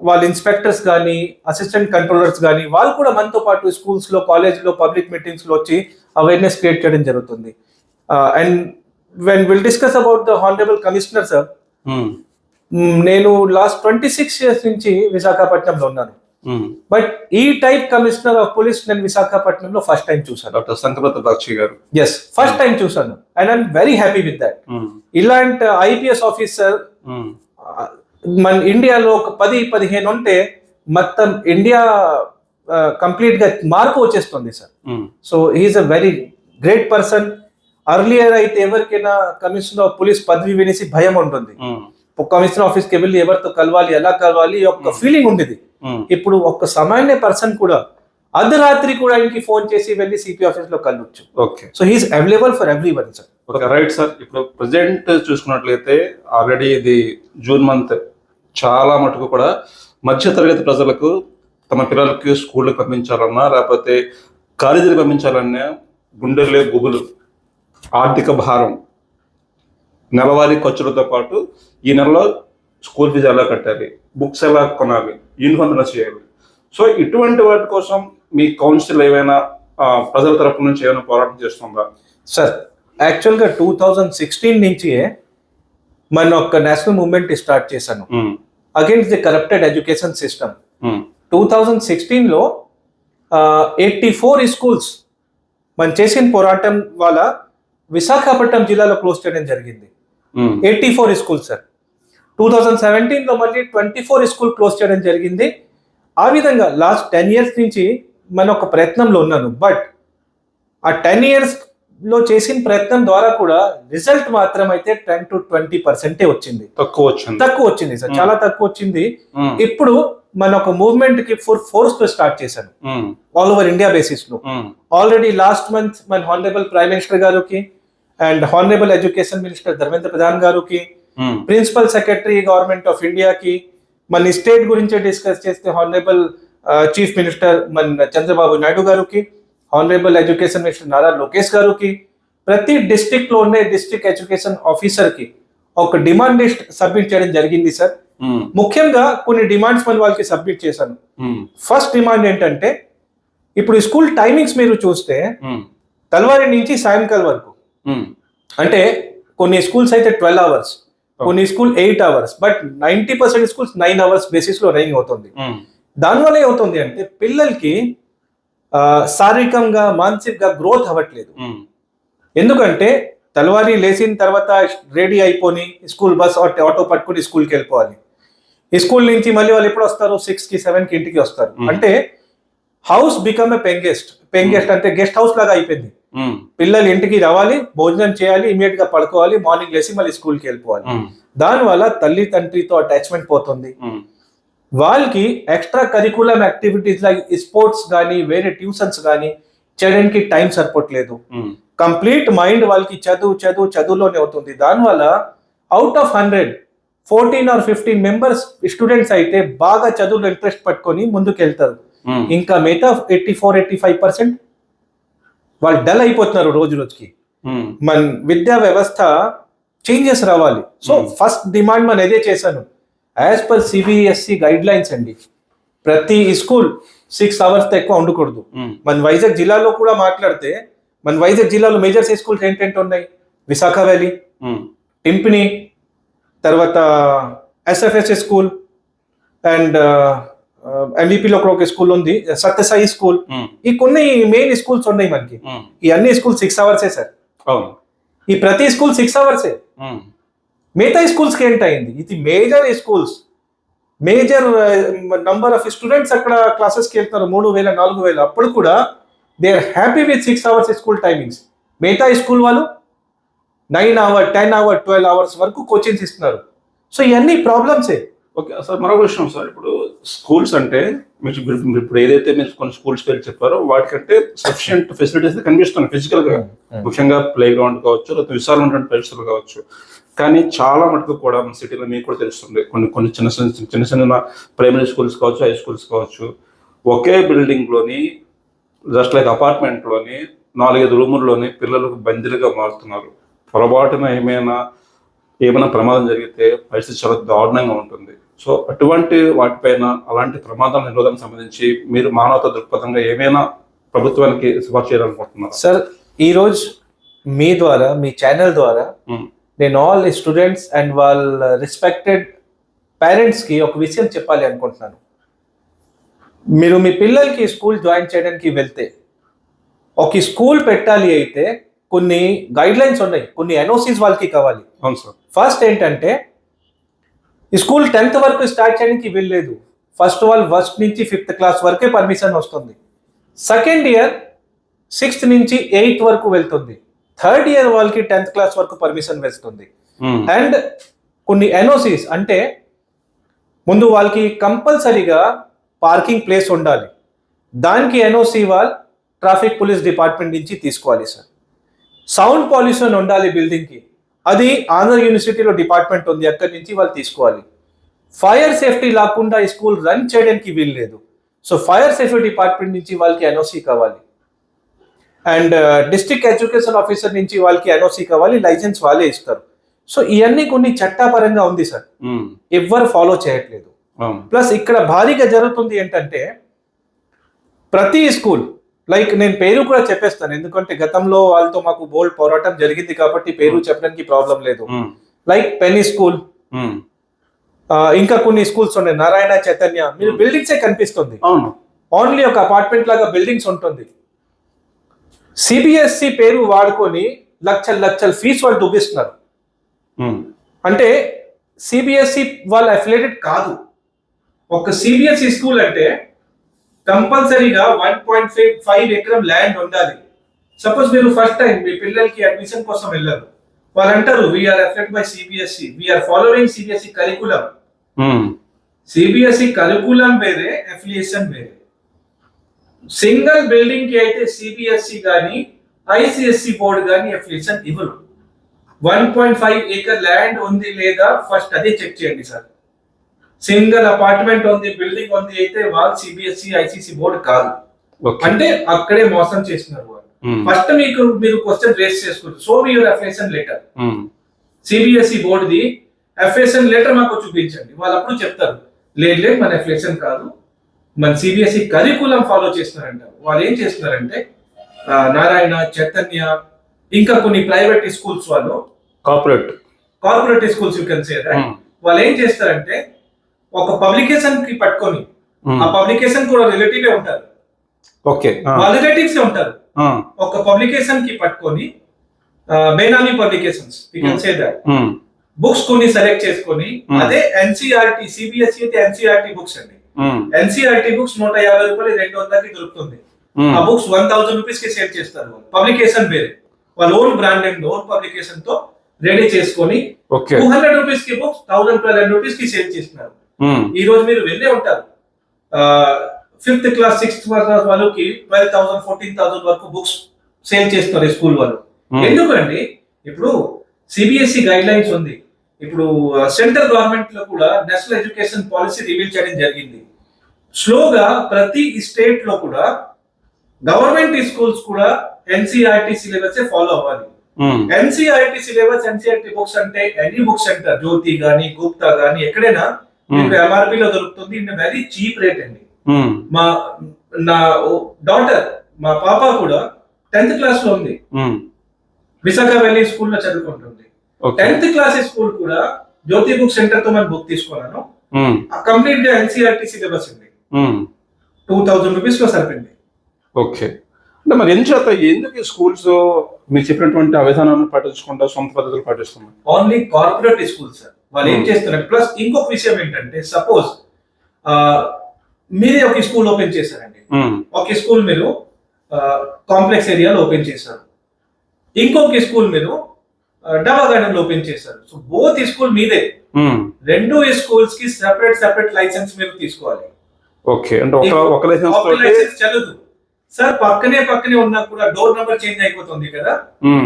వాళ్ళ ఇన్స్పెక్టర్స్ కానీ అసిస్టెంట్ కంట్రోలర్స్ కానీ వాళ్ళు కూడా మనతో పాటు స్కూల్స్ లో, కాలేజ్ లో, పబ్లిక్ మీటింగ్స్ లో వచ్చి అవేర్నెస్ క్రియేట్ చేయడం జరుగుతుంది. And when will discuss about the honourable commissioner sir, నేను లాస్ట్ 26 years నుంచి విశాఖపట్నంలో ఉన్నాను. బట్ ఈ టైప్ కమిషనర్ ఆఫ్ పోలీస్ నేను విశాఖపట్నంలో ఫస్ట్ టైం చూసాను. డాక్టర్ శంకరదత్త బాక్షి గారు. ఎస్, ఫస్ట్ టైం చూసాను and I'm very happy with that. ఇలాంటి IPS ఆఫీసర్ మన ఇండియాలో ఒక 10-15 ఉంటే మొత్తం ఇండియా కంప్లీట్ గా మార్పు వచ్చేస్తుంది sir. So he is a very great person. Earlier అయితే ఎవరికైనా కమిషనర్ ఆఫ్ పోలీస్ పదవి వినేసి భయం ఉంటుంది. కమిషనర్ ఆఫీస్కి వెళ్ళి ఎవరితో కలవాలి, ఎలా కలవాలి, ఒక ఫీలింగ్ ఉండేది. ఇప్పుడు ఒక సామాన్య పర్సన్ కూడా అర్ధరాత్రి కూడా ఆయనకి ఫోన్ చేసి వెళ్ళి CP ఆఫీస్ లో కలవచ్చు. Okay, so he is available for everyone sir. Okay right sir. ఇప్పుడు ప్రజెంట్ చూసుకున్నట్లయితే ఆల్రెడీ ఇది జూన్ మంత్, చాలా మటుకు కూడా మధ్య తరగతి ప్రజలకు తమ పిల్లలకి స్కూల్కి పంపించాలన్నా లేకపోతే కాలేజీకి పంపించాలన్నా గుండెల్లో గుబులు, ఆర్థిక భారం, నెలవారీ ఖర్చులతో పాటు ఈ నెలలో స్కూల్ ఫీజు ఎలా కట్టాలి, బుక్స్ ఎలా కొనాలి, యూనిఫామ్ ఎలా చేయాలి. సో ఇటువంటి వాటి కోసం మీ కౌన్సిల్ ఏమైనా ప్రజల తరపు నుంచి ఏమైనా పోరాటం చేస్తుందా? సార్ యాక్చువల్గా 2016 నుంచి మన ఒక నేషనల్ మూవ్మెంట్ స్టార్ట్ చేశాను against the corrupted education system. 2016లో 84 స్కూల్స్ మనం చేసిన పోరాటం వల్ల విశాఖపట్నం జిల్లాలో క్లోజ్ చేయడం జరిగింది. 84 స్కూల్స్ సార్. 2017లో మళ్ళీ 24 స్కూల్ క్లోజ్ చేయడం జరిగింది. ఆ విధంగా లాస్ట్ 10 years నుంచి మన ఒక ప్రయత్నంలో ఉన్నాను. బట్ ఆ 10 years లో చేసిన ప్రయత్నం ద్వారా కూడా రిజల్ట్ మాత్రం అయితే 10 to 20% వచ్చింది. తక్కువ వచ్చింది సార్, చాలా తక్కువ వచ్చింది. ఇప్పుడు మన ఒక మూవ్మెంట్ కి ఫోర్స్ తో స్టార్ట్ చేశాను ఆల్ ఓవర్ ఇండియా బేసిస్ లో. ఆల్రెడీ లాస్ట్ మంత్ మన హానరబుల్ ప్రైమ్ మినిస్టర్ గారికి and honourable education minister Dharmendra Pradhan గారికి, ప్రిన్సిపల్ సెక్రటరీ గవర్నమెంట్ ఆఫ్ ఇండియాకి, మన స్టేట్ గురించి డిస్కస్ చేస్తే హానరబుల్ చీఫ్ మినిస్టర్ మన చంద్రబాబు నాయుడు గారికి, honourable education minister Nara Lokesh గారికి, ప్రతి డిస్ట్రిక్ట్ లో ఉండే డిస్ట్రిక్ట్ ఎడ్యుకేషన్ ఆఫీసర్ కి ఒక డిమాండ్ లిస్ట్ సబ్మిట్ చేయడం జరిగింది సార్. ముఖ్యంగా కొన్ని డిమాండ్స్ మన వాళ్ళకి సబ్మిట్ చేశాను. ఫస్ట్ డిమాండ్ ఏంటంటే, ఇప్పుడు స్కూల్ టైమింగ్స్ మీరు చూస్తే తెల్లవారి నుంచి సాయంకాలం వరకు, అంటే కొన్ని స్కూల్స్ అయితే 12 hours, కొన్ని school 8 hours, but 90% schools 9 hours basis లో రన్నింగ్ అవుతుంది. దానివల్ల ఏమవుతుంది అంటే పిల్లలకి శారీరకంగా మానసికంగా గ్రోత్ అవ్వట్లేదు. ఎందుకంటే తెల్లవారి లేచిన తర్వాత రెడీ అయిపోయి స్కూల్ బస్ ఆటో పట్టుకుని స్కూల్కి వెళ్ళిపోవాలి. ఈ స్కూల్ నుంచి మళ్ళీ వాళ్ళు ఎప్పుడు వస్తారు? 6కి 7కి ఇంటికి వస్తారు. అంటే హౌస్ బికమ్ ఎ పెంగెస్ట్ అంటే గెస్ట్ హౌస్ లాగా అయిపోయింది. పిల్లలు ఇంటికి రావాలి, భోజనం చేయాలి, ఇమీడియట్ గా పడుకోవాలి, మార్నింగ్ లేసి మళ్ళీ స్కూల్కి వెళ్ళిపోవాలి. దానివల్ల తల్లి తండ్రితో అటాచ్మెంట్ పోతుంది. వాళ్ళకి extra curriculum activities like sports కానీ వేరే ట్యూషన్స్ కానీ చేయడానికి టైం సరిపోవట్లేదు. కంప్లీట్ మైండ్ వాళ్ళకి చదువులోనే అవుతుంది. దానివల్ల out of 100 14 or 15 members students అయితే బాగా చదువులో ఇంట్రెస్ట్ పట్టుకొని ముందుకు వెళ్తారు. ఇంకా మిగతా 84-85% వాళ్ళు డల్ అయిపోతున్నారు రోజు రోజుకి. మన విద్యా వ్యవస్థ చేంజెస్ రావాలి. సో ఫస్ట్ డిమాండ్ మనం ఇదే చేశాను. As per CBSE guide lines అండి, ప్రతి స్కూల్ 6 hours ఎక్కువ ఉండకూడదు. మన వైజాగ్ జిల్లాలో కూడా మాట్లాడితే, మన వైజాగ్ జిల్లాలో మేజర్ స్కూల్స్ ఏంటంటే ఉన్నాయి, విశాఖ వ్యాలీ, టింపిని, తర్వాత ఎస్ఎఫ్ఎస్ స్కూల్ అండ్ ఎంవిపిలో ఒక స్కూల్ ఉంది, సత్యసాయి స్కూల్. ఈ కొన్ని మెయిన్ స్కూల్స్ ఉన్నాయి మనకి. ఈ అన్ని స్కూల్ 6 hours సార్. ఈ ప్రతి స్కూల్ 6 hours. మిగతా స్కూల్స్ కి ఏంటయింది? ఇది major schools, major number of students అక్కడ క్లాసెస్కి వెళ్తున్నారు, 3,000-4,000. అప్పుడు కూడా they are happy with 6 hours school timings. మిగతా స్కూల్ వాళ్ళు 9 hours, 10 hours, 12 hours వరకు కోచింగ్స్ ఇస్తున్నారు. సో ఇవన్నీ ప్రాబ్లమ్సే. ఓకే సార్, మరొక విషయం సార్, ఇప్పుడు స్కూల్స్ అంటే మీరు ఇప్పుడు ఏదైతే మీరు కొన్ని స్కూల్స్ పేరు చెప్పారో వాటికంటే సఫిషియంట్ ఫెసిలిటీస్ కనిపిస్తున్నాయి ఫిజికల్ గా, ముఖ్యంగా ప్లే గ్రౌండ్ కావచ్చు, లేకపోతే విశాలమైన పరిసరాలు కావచ్చు. కానీ చాలా మటుకు కూడా మన సిటీలో మీకు కూడా తెలుస్తుంది, కొన్ని చిన్న చిన్న ప్రైమరీ స్కూల్స్ కావచ్చు, హై స్కూల్స్ కావచ్చు, ఒకే బిల్డింగ్ లోని జస్ట్ లైక్ అపార్ట్మెంట్ లోని 4-5 రూముల్లోని పిల్లలకు బందీలుగా మారుతున్నారు. పొరపాటున ఏమైనా ప్రమాదం జరిగితే పరిస్థితి చాలా దారుణంగా ఉంటుంది. సో అటువంటి వాటిపైన, అలాంటి ప్రమాదాల నిరోధనకు సంబంధించి మీరు మానవతా దృక్పథంగా ఏమైనా ప్రభుత్వానికి సిఫార్సు చేయాలనుకుంటున్నారు? సార్, ఈరోజు మీ ద్వారా, మీ ఛానల్ ద్వారా నేను ఆల్ స్టూడెంట్స్ అండ్ వాళ్ళ రెస్పెక్టెడ్ పేరెంట్స్కి ఒక విషయం చెప్పాలి అనుకుంటున్నాను. మీరు మీ పిల్లలకి స్కూల్ జాయిన్ చేయడానికి వెళ్తే, ఒక స్కూల్ పెట్టాలి అయితే కొన్ని గైడ్ లైన్స్ ఉన్నాయి, కొన్ని ఎన్ఓసీస్ వాళ్ళకి కావాలి. ఫస్ట్ ఏంటంటే, ఈ స్కూల్ 10th వరకు స్టార్ట్ చేయడానికి వీల్లేదు. ఫస్ట్ వాళ్ళు 1st నుంచి 5th క్లాస్ వరకే పర్మిషన్ వస్తుంది. సెకండ్ ఇయర్ 6th నుంచి 8th వరకు వెళ్తుంది. థర్డ్ ఇయర్ వాళ్ళకి 10th క్లాస్ వరకు పర్మిషన్ వెళ్తుంది. అండ్ కొన్ని ఎన్ఓసీస్ అంటే, ముందు వాళ్ళకి కంపల్సరీగా పార్కింగ్ ప్లేస్ ఉండాలి. దానికి ఎన్ఓసీ వాళ్ళు ట్రాఫిక్ పోలీస్ డిపార్ట్మెంట్ నుంచి తీసుకోవాలి సార్. సౌండ్ పొల్యూషన్ ఉండాలి బిల్డింగ్ కి, అది ఆంధ్ర యూనివర్సిటీలో డిపార్ట్మెంట్ ఉంది, అక్కడి నుంచి వాళ్ళు తీసుకోవాలి. ఫైర్ సేఫ్టీ లేకుండా ఈ స్కూల్ రన్ చేయడానికి వీలు లేదు. సో ఫైర్ సేఫ్టీ డిపార్ట్మెంట్ నుంచి వాళ్ళకి ఎన్ఓసి కావాలి, అండ్ డిస్ట్రిక్ట్ ఎడ్యుకేషన్ ఆఫీసర్ నుంచి వాళ్ళకి ఎన్ఓసి కావాలి, లైసెన్స్ వాళ్ళే ఇస్తారు. సో ఇవన్నీ కొన్ని చట్టపరంగా ఉంది సార్, ఎవ్వరు ఫాలో చేయట్లేదు. ప్లస్ ఇక్కడ భారీగా జరుగుతుంది ఏంటంటే, ప్రతి స్కూల్ లైక్ నేను పేరు కూడా చెప్పేస్తాను, ఎందుకంటే గతంలో వాళ్ళతో మాకు బోల్డ్ పోరాటం జరిగింది కాబట్టి పేరు చెప్పడానికి ప్రాబ్లం లేదు. లైక్ పెనీ స్కూల్, ఇంకా కొన్ని స్కూల్స్ ఉన్నాయి, నారాయణ చైతన్య, మీరు బిల్డింగ్సే కనిపిస్తుంది, ఓన్లీ ఒక అపార్ట్మెంట్ లాగా బిల్డింగ్స్ ఉంటుంది. సిబిఎస్ఈ పేరు వాడుకొని లక్షల ఫీజు వాళ్ళు చూపిస్తున్నారు. అంటే సిబిఎస్ఈ వాళ్ళు అఫిలియేటెడ్ కాదు. ఒక సిబిఎస్ఈ స్కూల్ అంటే కంపల్సరీగా 1.5 ఎకరం ల్యాండ్ ఉండాలి. సపోజ్ మీరు ఫస్ట్ టైం మీ పిల్లలకి అడ్మిషన్ కోసం వెళ్ళారు, వాళ్ళు అంటారు we are affected by CBSE, we are following CBSE curriculum. CBSE curriculum వేరే, అఫిలియేషన్ వేరే. సింగిల్ బిల్డింగ్ కి అయితే సిబిఎస్ఈ కానీ ఐసిఎస్ఈ బోర్డు కానీ అఫిలియేషన్ ఇవ్వరు. 1.5 ఏకర్ ల్యాండ్ ఉంది లేదా ఫస్ట్ అదే చెక్ చేయండి సార్. సింగిల్ అపార్ట్మెంట్ ఉంది, బిల్డింగ్ ఉంది అయితే వాళ్ళు సిబిఎస్ఈ ఐసిసి బోర్డు కాదు. అంటే అక్కడే మోసం చేస్తున్నారు వాళ్ళు. ఫస్ట్ మీరు క్వశ్చన్ రేస్ చేసుకుంటారు, సో మీ యువర్ అఫిలియేషన్ లెటర్, సిబిఎస్ఈ బోర్డుది అఫిలియేషన్ లెటర్ మాకు చూపించండి. వాళ్ళు అప్పుడు చెప్తారు లేదు మన అఫిలియేషన్ కాదు, మన సిబిఎస్ఈ కరికులం ఫాలో చేస్తున్నారంట. వాళ్ళు ఏం చేస్తున్నారంటే నారాయణ చైతన్య ఇంకా కొన్ని ప్రైవేట్ స్కూల్స్ వాళ్ళు, corporate schools you can say that, వాళ్ళు ఏం చేస్తారంటే ఒక పబ్లికేషన్ కి పట్టుకొని, ఆ పబ్లికేషన్ కూడా రిలేటివ్ ఉంటారు, వాళ్ళ రిలేటివ్స్ ఉంటారు, ఒక పబ్లికేషన్ కి పట్టుకొని benami publications you can say that, books కొన్ని సెలెక్ట్ చేసుకొని, అదే ఎన్సీఆర్టీ సిబిఎస్ఈ అయితే ఎన్సీఆర్టీ బుక్స్ అండి, ఎన్సీఆర్టీ బుక్స్ 150 రూపాయలు 200కి దొరుకుతుంది. ఆ బుక్స్ 1000 రూపీస్ కి సేల్ చేస్తారు. పబ్లికేషన్ వేరే, వాళ్ళ own brand and own publication తో రెడీ చేసుకొని 200 రూపీస్ కి బుక్స్ 1200 రూపీస్ కి సేల్ చేస్తున్నారు. ఈ రోజు మీరు వెళ్ళే ఉంటారు, 5th క్లాస్ 6th క్లాస్ వాళ్ళకి 12,000 14,000 వరకు బుక్స్ సేల్ చేస్తున్నారు స్కూల్ వాళ్ళు. ఎందుకండి ఇప్పుడు సిబిఎస్ఈ గైడ్ లైన్స్ ఉంది, ఇప్పుడు సెంట్రల్ గవర్నమెంట్ లో కూడా నేషనల్ ఎడ్యుకేషన్ పాలసీ రివీల్ చేయడం జరిగింది. స్లోగా ప్రతి స్టేట్ లో కూడా గవర్నమెంట్ స్కూల్స్ కూడా ఎన్సీఆర్టీ సిలబస్ ఫాలో అవ్వాలి. ఎన్సీఆర్టీ సిలబస్, ఎన్సీఆర్టీ బుక్స్ అంటే ఎనీ బుక్ సెంటర్, జ్యోతి గానీ గుప్తా గానీ ఎక్కడైనా మీకు ఎంఆర్పి లో దొరుకుతుంది, ఇన్ వెరీ చీప్ రేట్ అండి. నా డాటర్, మా పాప కూడా 10th క్లాస్ లో ఉంది, విశాఖ వ్యాలీ స్కూల్లో చదువుకుంటుంది. 10th క్లాస్ స్కూల్ కూడా జ్యోతి బుక్ సెంటర్ తో మనం బుక్ తీసుకున్నాను, కంప్లీట్ గా ఎన్సీఆర్టీ సిలబస్ ఉంది, 2000 రూపీస్ లో సరిపోయింది. ఓకే, అంటే మరి ఎందుకు స్కూల్స్ మీరు చెప్పినటువంటి విధానాన్ని పాటించకుండా సొంత పద్ధతులు పాటిస్తున్నారు? ఓన్లీ కార్పొరేట్ స్కూల్స్ సార్, వాళ్ళు ఏం చేస్తున్నారు. ప్లస్ ఇంకొక విషయం ఏంటంటే, సపోజ్ మీరే ఒక స్కూల్ ఓపెన్ చేశారండి, ఒక స్కూల్ మీరు కాంప్లెక్స్ ఏరియాలో ఓపెన్ చేశారు, ఇంకొక స్కూల్ మీరు డబా గార్డెన్ లో ఓపెన్ చేశారు. సో బోత్ స్కూల్ మీదే, రెండు స్కూల్స్ కి సెపరేట్ లైసెన్స్ మీరు తీసుకోవాలి. ఓకే, అంటే ఒక లైసెన్స్ చల్లదు సార్. పక్కనే ఉన్నా కూడా డోర్ నెంబర్ చేంజ్ అయిపోతుంది కదా,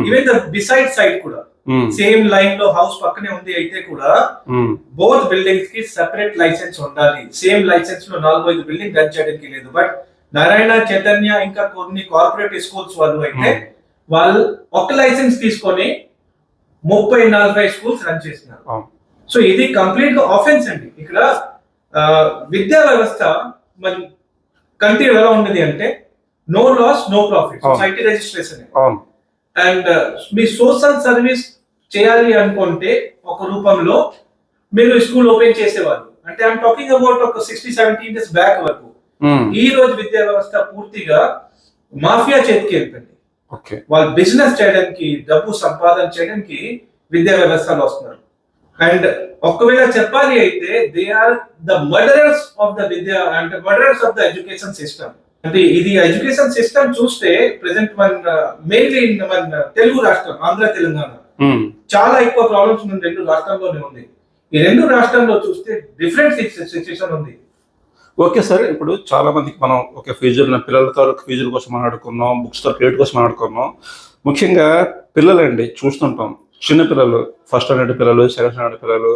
ఈవెన్ ద బిసైడ్ సైడ్ కూడా సేమ్ లైన్ లో హౌస్ పక్కనే ఉంది అయితే కూడా బోత్ బిల్డింగ్స్ కి సెపరేట్ లైసెన్స్ ఉండాలి. సేమ్ లైసెన్స్ లో 4-5 బిల్డింగ్ రన్ చేయడానికి లేదు. బట్ నారాయణ చైతన్య ఇంకా కొన్ని కార్పొరేట్ స్కూల్స్ వాళ్ళు అయితే వాళ్ళు ఒక లైసెన్స్ తీసుకొని 30-40 స్కూల్స్ రన్ చేస్తున్నారు. సో ఇది కంప్లీట్ గా ఆఫెన్స్ అండి. ఇక్కడ విద్యా వ్యవస్థ మన కంట్రీ ఎలా ఉన్నది అంటే, no loss no profit, society registration. And మీ సోషల్ సర్వీస్ చేయాలి అనుకుంటే ఒక రూపంలో మీరు స్కూల్ ఓపెన్ చేసేవాళ్ళు. అంటే ఐఎమ్ టాకింగ్ అబౌట్ ఒక 60-70 years బ్యాక్ వరకు. ఈ రోజు విద్యా వ్యవస్థ పూర్తిగా మాఫియా చేతికి వెళ్తుంది. వాళ్ళు బిజినెస్ చేయడానికి, డబ్బు సంపాదన చేయడానికి విద్యా వ్యవస్థలో వస్తున్నారు. అండ్ ఒకవేళ చెప్పాలి అయితే they are the murderers of the vidya and murderers of the education system. అంటే ఇది ఎడ్యుకేషన్ సిస్టమ్ చూస్తే ప్రెసెంట్ మెయిన్లీ మన తెలుగు రాష్ట్రం, ఆంధ్ర తెలంగాణ చాలా ఎక్కువ ప్రాబ్లమ్స్ మన రెండు రాష్ట్రంలోనే ఉంది. ఈ రెండు రాష్ట్రంలో చూస్తే డిఫరెంట్ సిచ్యుయేషన్ ఉంది. ఓకే సార్, ఇప్పుడు చాలా మందికి మనం ఒక ఫీజులు పిల్లలతో ఫీజుల కోసం మాట్లాడుకున్నాం, బుక్స్ తో క్రెడిట్ కోసం మాట్లాడుకున్నాం. ముఖ్యంగా పిల్లలండి చూస్తుంటాం, చిన్న పిల్లలు, ఫస్ట్ స్టాండర్డ్ పిల్లలు, సెకండ్ స్టాండర్డ్ పిల్లలు,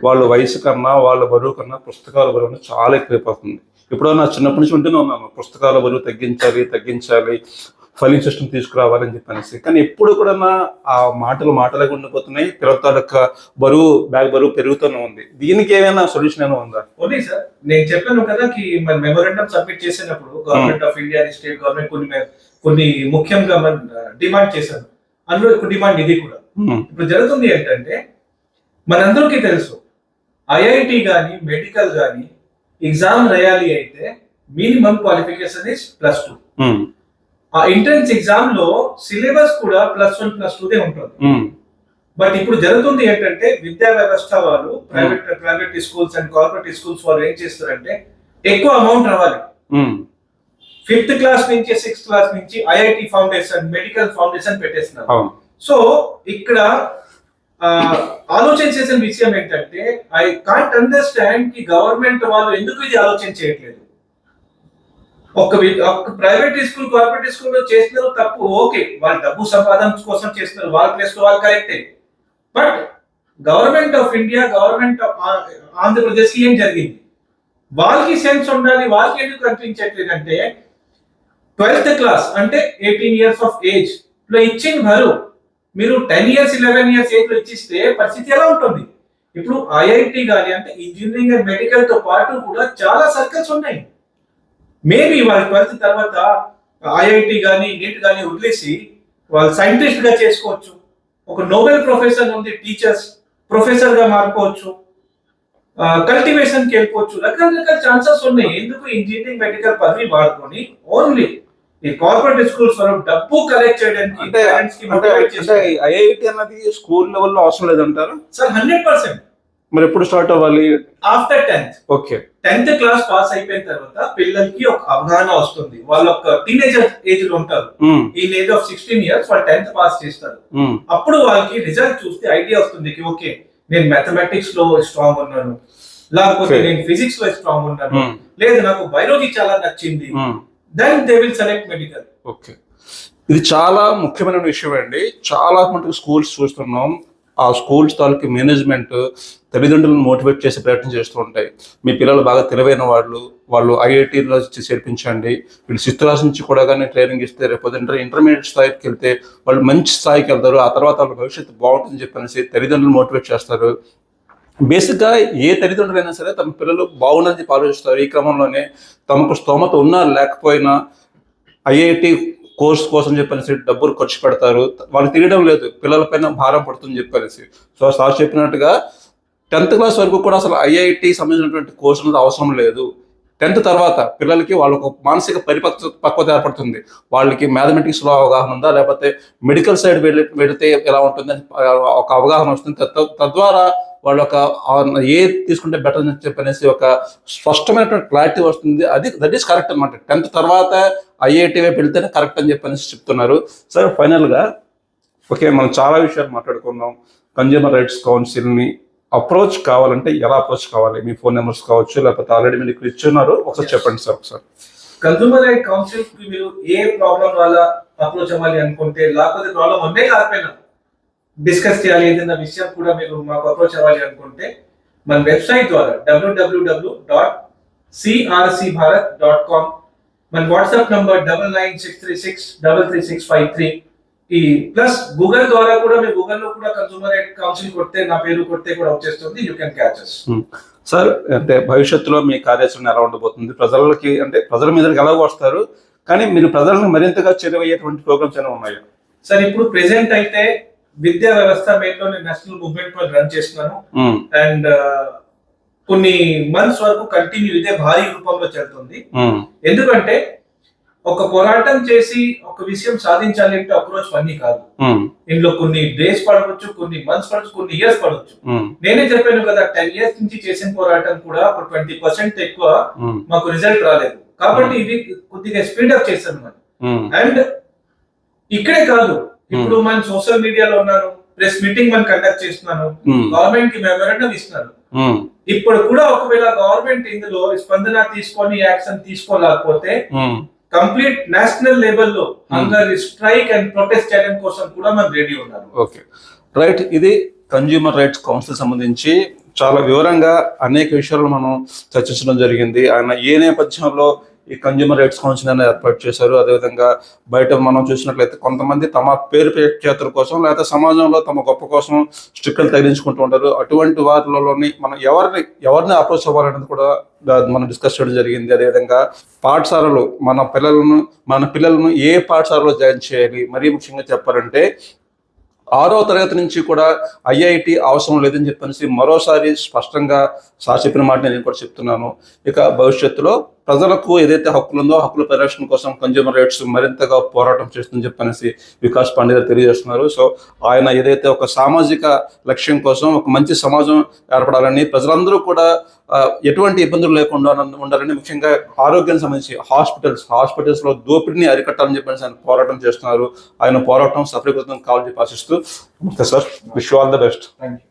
వాళ్ళ వయసు కన్నా వాళ్ళ బరువు కన్నా పుస్తకాల బరువు చాలా ఎక్కువైపోతుంది. ఇప్పుడు నా చిన్నప్పటి నుంచి ఉంటూనే ఉన్నాను, పుస్తకాల బరువు తగ్గించాలి, ఫైలింగ్ సిస్టమ్ తీసుకురావాలని చెప్పనేసి. కానీ ఎప్పుడు కూడా ఆ మాటలుగా ఉండిపోతున్నాయి. పిల్లల తాలూకా బ్యాగ్ బరువు పెరుగుతూనే ఉంది. దీనికి ఏమైనా సొల్యూషన్ ఏమైనా ఉందా? ఉంది సార్, నేను చెప్పాను కదా మన మెమోరాండం సబ్మిట్ చేసినప్పుడు government of India state government కొన్ని ముఖ్యంగా డిమాండ్ చేశాను. అందులో ఒక డిమాండ్ ఇది కూడా. ఇప్పుడు జరుగుతుంది ఏంటంటే, మనందరికీ తెలుసు ఐఐటి గాని మెడికల్ గాని ఎగ్జామ్ రాయాలి అయితే మినిమం క్వాలిఫికేషన్ ఇస్ +2. ఆ ఎంట్రన్స్ ఎగ్జామ్ లో సిలబస్ కూడా +1 +2 ఉంటుంది. బట్ ఇప్పుడు జరుగుతుంది ఏంటంటే, విద్యా వ్యవస్థ వాళ్ళు private schools and corporate schools వాళ్ళు ఏం చేస్తారంటే, ఎక్కువ అమౌంట్ రావాలి. 5th క్లాస్ నుంచి 6th క్లాస్ నుంచి ఐఐటి ఫౌండేషన్, మెడికల్ ఫౌండేషన్ పెట్టేస్తున్నారు. సో ఇక్కడ ఆలోచన చేసిన విషయం ఏంటంటే, ఐ కాంట్ అండర్స్టాండ్ కి గవర్నమెంట్ వాళ్ళు ఎందుకు ఇది ఆలోచన చేయట్లేదు. ఒక ప్రైవేట్ స్కూల్ కార్పొరేట్ స్కూల్ లో చేస్తున్నారు తప్పు, ఓకే, వాళ్ళు డబ్బు సంపాదన కోసం చేస్తున్నారు, వాళ్ళ ప్లేస్ లో వాళ్ళు కరెక్టే. But government of India, government of Andhra Pradesh కి ఏం జరిగింది, వాళ్ళకి సెన్స్ ఉండాలి. వాళ్ళకి ఎందుకు కనిపించట్లేదు అంటే, 12th క్లాస్ అంటే 18 years ఆఫ్ ఏజ్ లో ఇచ్చిన బరువు మీరు 10 years 11 years ఏజ్ లో ఇచ్చిస్తే పరిస్థితి ఎలా ఉంటుంది? ఇప్పుడు ఐఐటి గాని అంటే ఇంజనీరింగ్ అండ్ మెడికల్ తో పాటు కూడా చాలా సర్కిల్స్ ఉన్నాయి. మేబీ వాళ్ళు 12th తర్వాత ఐఐటి గాని నీట్ గాని వదిలేసి వాళ్ళు సైంటిస్ట్ గా చేసుకోవచ్చు. ఒక నోబెల్ ప్రొఫెసర్ ఉంది, టీచర్స్ ప్రొఫెసర్ గా మారిపోవచ్చు, కల్టివేషన్ కి వెళ్ళిపోవచ్చు. రకరకాల ఛాన్సెస్ ఉన్నాయి. ఎందుకు ఇంజనీరింగ్ మెడికల్ పదవి వాడుకొని ఓన్లీ ఈ కార్పొరేట్ స్కూల్స్ డబ్బు కలెక్ట్ చేయడానికి ఐఐటి అన్నది స్కూల్ లెవెల్లో అవసరం లేదంటారు సార్? 100%. మరి ఎప్పుడు స్టార్ట్ అవ్వాలి? After 10th. Okay, 10th class pass అయిపోయిన తర్వాత పిల్లలకి ఒక అవగాహన వస్తుంది. వాళ్ళు ఒక టీనేజర్ ఏజ్ లో ఉంటారు. ఈ ఏజ్ ఆఫ్ 16 years వాళ్ళు 10th పాస్ చేస్తారు. అప్పుడు వాళ్ళకి రిజల్ట్ చూస్తే ఐడియా వస్తుంది, ఓకే నేను మ్యాథమెటిక్స్ లో స్ట్రాంగ్ ఉన్నాను, లేకపోతే నేను ఫిజిక్స్ లో స్ట్రాంగ్ ఉన్నాను, లేదు నాకు బయాలజీ చాలా నచ్చింది. Then they will select medical. Okay, ఇది చాలా ముఖ్యమైన విషయం అండి. చాలా మటుకు స్కూల్స్ చూస్తున్నాం, ఆ స్కూల్స్ తాలూకు మేనేజ్మెంట్ తల్లిదండ్రులను మోటివేట్ చేసే ప్రయత్నం చేస్తూ ఉంటాయి. మీ పిల్లలు బాగా తెలివైన వాళ్ళు ఐఐటీలో చేర్పించండి, వీళ్ళు 6th క్లాస్ నుంచి కూడా కానీ ట్రైనింగ్ ఇస్తే రేపు ఇంటర్మీడియట్ స్థాయికి వెళ్తే వాళ్ళు మంచి స్థాయికి వెళ్తారు, ఆ తర్వాత వాళ్ళ భవిష్యత్తు బాగుంటుందని చెప్పనేసి తల్లిదండ్రులు మోటివేట్ చేస్తారు. బేసిక్గా ఏ తల్లిదండ్రులైనా సరే తమ పిల్లలు బాగుండని చెప్పి ఆలోచిస్తారు. ఈ క్రమంలోనే తమకు స్తోమత ఉన్నా లేకపోయినా ఐఐటి కోర్స్ కోసం చెప్పనేసి డబ్బులు ఖర్చు పెడతారు. వాళ్ళకి తెలియడం లేదు పిల్లలపైన భారం పడుతుందని చెప్పనేసి. సో సార్ చెప్పినట్టుగా 10th క్లాస్ వరకు కూడా అసలు ఐఐటి సంబంధించినటువంటి కోర్సు అనేది అవసరం లేదు. 10th తర్వాత పిల్లలకి వాళ్ళకు మానసిక పక్వత ఏర్పడుతుంది. వాళ్ళకి మ్యాథమెటిక్స్లో అవగాహన ఉందా, లేకపోతే మెడికల్ సైడ్ వెళితే ఎలా ఉంటుంది అని ఒక అవగాహన వస్తుంది. తద్వారా వాళ్ళు ఏ తీసుకుంటే బెటర్ అని చెప్పనేసి ఒక స్పష్టమైనటువంటి క్లారిటీ వస్తుంది. దట్ ఈస్ కరెక్ట్ అనమాట. 10th తర్వాత ఐఐటి వైపు వెళ్తేనే కరెక్ట్ అని చెప్పనేసి చెప్తున్నారు. సరే, ఫైనల్గా ఓకే, మనం చాలా విషయాలు మాట్లాడుకున్నాం. కన్జ్యూమర్ రైట్స్ కౌన్సిల్ని అప్రోచ్ కావాలంటే ఎలా అప్రోచ్ కావాలి? మీ ఫోన్ నెంబర్స్ కావచ్చు, లేకపోతే ఆల్రెడీ మీరు ఇక్కడ ఇచ్చున్నారు, ఒకసారి చెప్పండి సార్. ఒకసారి కన్జ్యూమర్ రైట్ కౌన్సిల్ కి మీరు ఏ ప్రాబ్లం వల్ల అప్రోచ్ అవ్వాలి అనుకుంటే, లేకపోతే ప్రాబ్లం ఉండే కాకపోయినా డిస్కస్ చేయాలి ఏదైనా విషయం కూడా మీరు మాకు అప్రోచ్ అవ్వాలి అనుకుంటే, మన వెబ్సైట్ ద్వారా www.crcbharat.com, మన వాట్సాప్ నంబర్ 9963633653, ఈ ప్లస్ గూగుల్ ద్వారా కూడా మీరు గూగుల్లో కూడా కన్జ్యూమర్ రైట్ కౌన్సిల్ కొడితే నా పేరు కొడితే కూడా వచ్చేస్తుంది. You can catch us. Sir, అంటే భవిష్యత్తులో మీ కార్యాచరణ ఎలా ఉండబోతుంది? ప్రజలకి అంటే ప్రజల మీదకి ఎలా వస్తారు, కానీ మీరు ప్రజలను మరింతగా చేరువయ్యేటువంటి ప్రోగ్రామ్స్ ఏమైనా ఉన్నాయా? సార్, ఇప్పుడు ప్రెసెంట్ అయితే విద్యా వ్యవస్థ మేట్లో నేను నేషనల్ మూవ్మెంట్ రన్ చేస్తున్నాను. అండ్ కొన్ని మంత్స్ వరకు కంటిన్యూ ఇదే భారీ రూపంలో జరుగుతుంది. ఎందుకంటే ఒక పోరాటం చేసి ఒక విషయం సాధించాలి అంటే ఒక రోజు పని కాదు. ఇందులో కొన్ని డేస్ పడవచ్చు, కొన్ని మంత్స్ పడవచ్చు, కొన్ని ఇయర్స్ పడవచ్చు. నేనే చెప్పాను కదా, 10 years నుంచి చేసిన పోరాటం కూడా ఒక 20% ఎక్కువ మాకు రిజల్ట్ రాలేదు. కాబట్టి ఇది కొద్దిగా స్పీడప్ చేశాను మనం. అండ్ ఇక్కడే కాదు, ఇప్పుడు మనం సోషల్ మీడియాలో ఉన్నాను, ప్రెస్ మీటింగ్ మనం కండక్ట్ చేస్తున్నాను, గవర్నమెంట్ కి మెమోరాండం ఇస్తున్నాను. ఉమ్, ఇప్పుడు కూడా ఒకవేళ గవర్నమెంట్ ఇందులో స్పందన తీసుకొని యాక్షన్ తీసుకోలేకపోతే ఉమ్. కంప్లీట్ నేషనల్ లెవెల్లో హంగర్ స్ట్రైక్ అండ్ ప్రొటెస్ట్ చేయడం కోసం కూడా మనం రెడీ ఉన్నారు. ఓకే రైట్, ఇది కన్జ్యూమర్ రైట్స్ కౌన్సిల్ సంబంధించి చాలా వివరంగా అనేక విషయాలు మనం చర్చించడం జరిగింది. ఆయన ఏ నేపథ్యంలో ఈ కన్జ్యూమర్ రైట్స్ కౌన్సిల్ అనేది ఏర్పాటు చేశారు, అదేవిధంగా బయట మనం చూసినట్లయితే కొంతమంది తమ పేరు ప్రఖ్యాతుల కోసం లేకపోతే సమాజంలో తమ గొప్ప కోసం స్టిక్కర్లు తగిలించుకుంటూ ఉంటారు. అటువంటి వాటిలోని మనం ఎవరిని అప్రోచ్ అవ్వాలనేది కూడా మనం డిస్కస్ చేయడం జరిగింది. అదేవిధంగా పాఠశాలలు మన పిల్లలను ఏ పాఠశాలలో జాయిన్ చేయాలి, మరీ ముఖ్యంగా చెప్పాలంటే 6వ తరగతి నుంచి కూడా ఐఐటి అవసరం లేదని చెప్పనేసి మరోసారి స్పష్టంగా సార్ చెప్పిన మాట నేను కూడా చెప్తున్నాను. ఇక భవిష్యత్తులో ప్రజలకు ఏదైతే హక్కులు ఉందో హక్కుల పరిరక్షణ కోసం కన్జ్యూమర్ రైట్స్ మరింతగా పోరాటం చేస్తుందని చెప్పనేసి వికాస్ పాండే గారు తెలియజేస్తున్నారు. సో ఆయన ఏదైతే ఒక సామాజిక లక్ష్యం కోసం ఒక మంచి సమాజం ఏర్పడాలని, ప్రజలందరూ కూడా ఎటువంటి ఇబ్బందులు లేకుండా ఉండాలని, ముఖ్యంగా ఆరోగ్యానికి సంబంధించి హాస్పిటల్స్ లో దోపిడీని అరికట్టాలని చెప్పేసి ఆయన పోరాటం చేస్తున్నారు. ఆయన పోరాటం సఫలీకృతం కావాలని ఆశిస్తూ sir, wish you all the best. Thank you.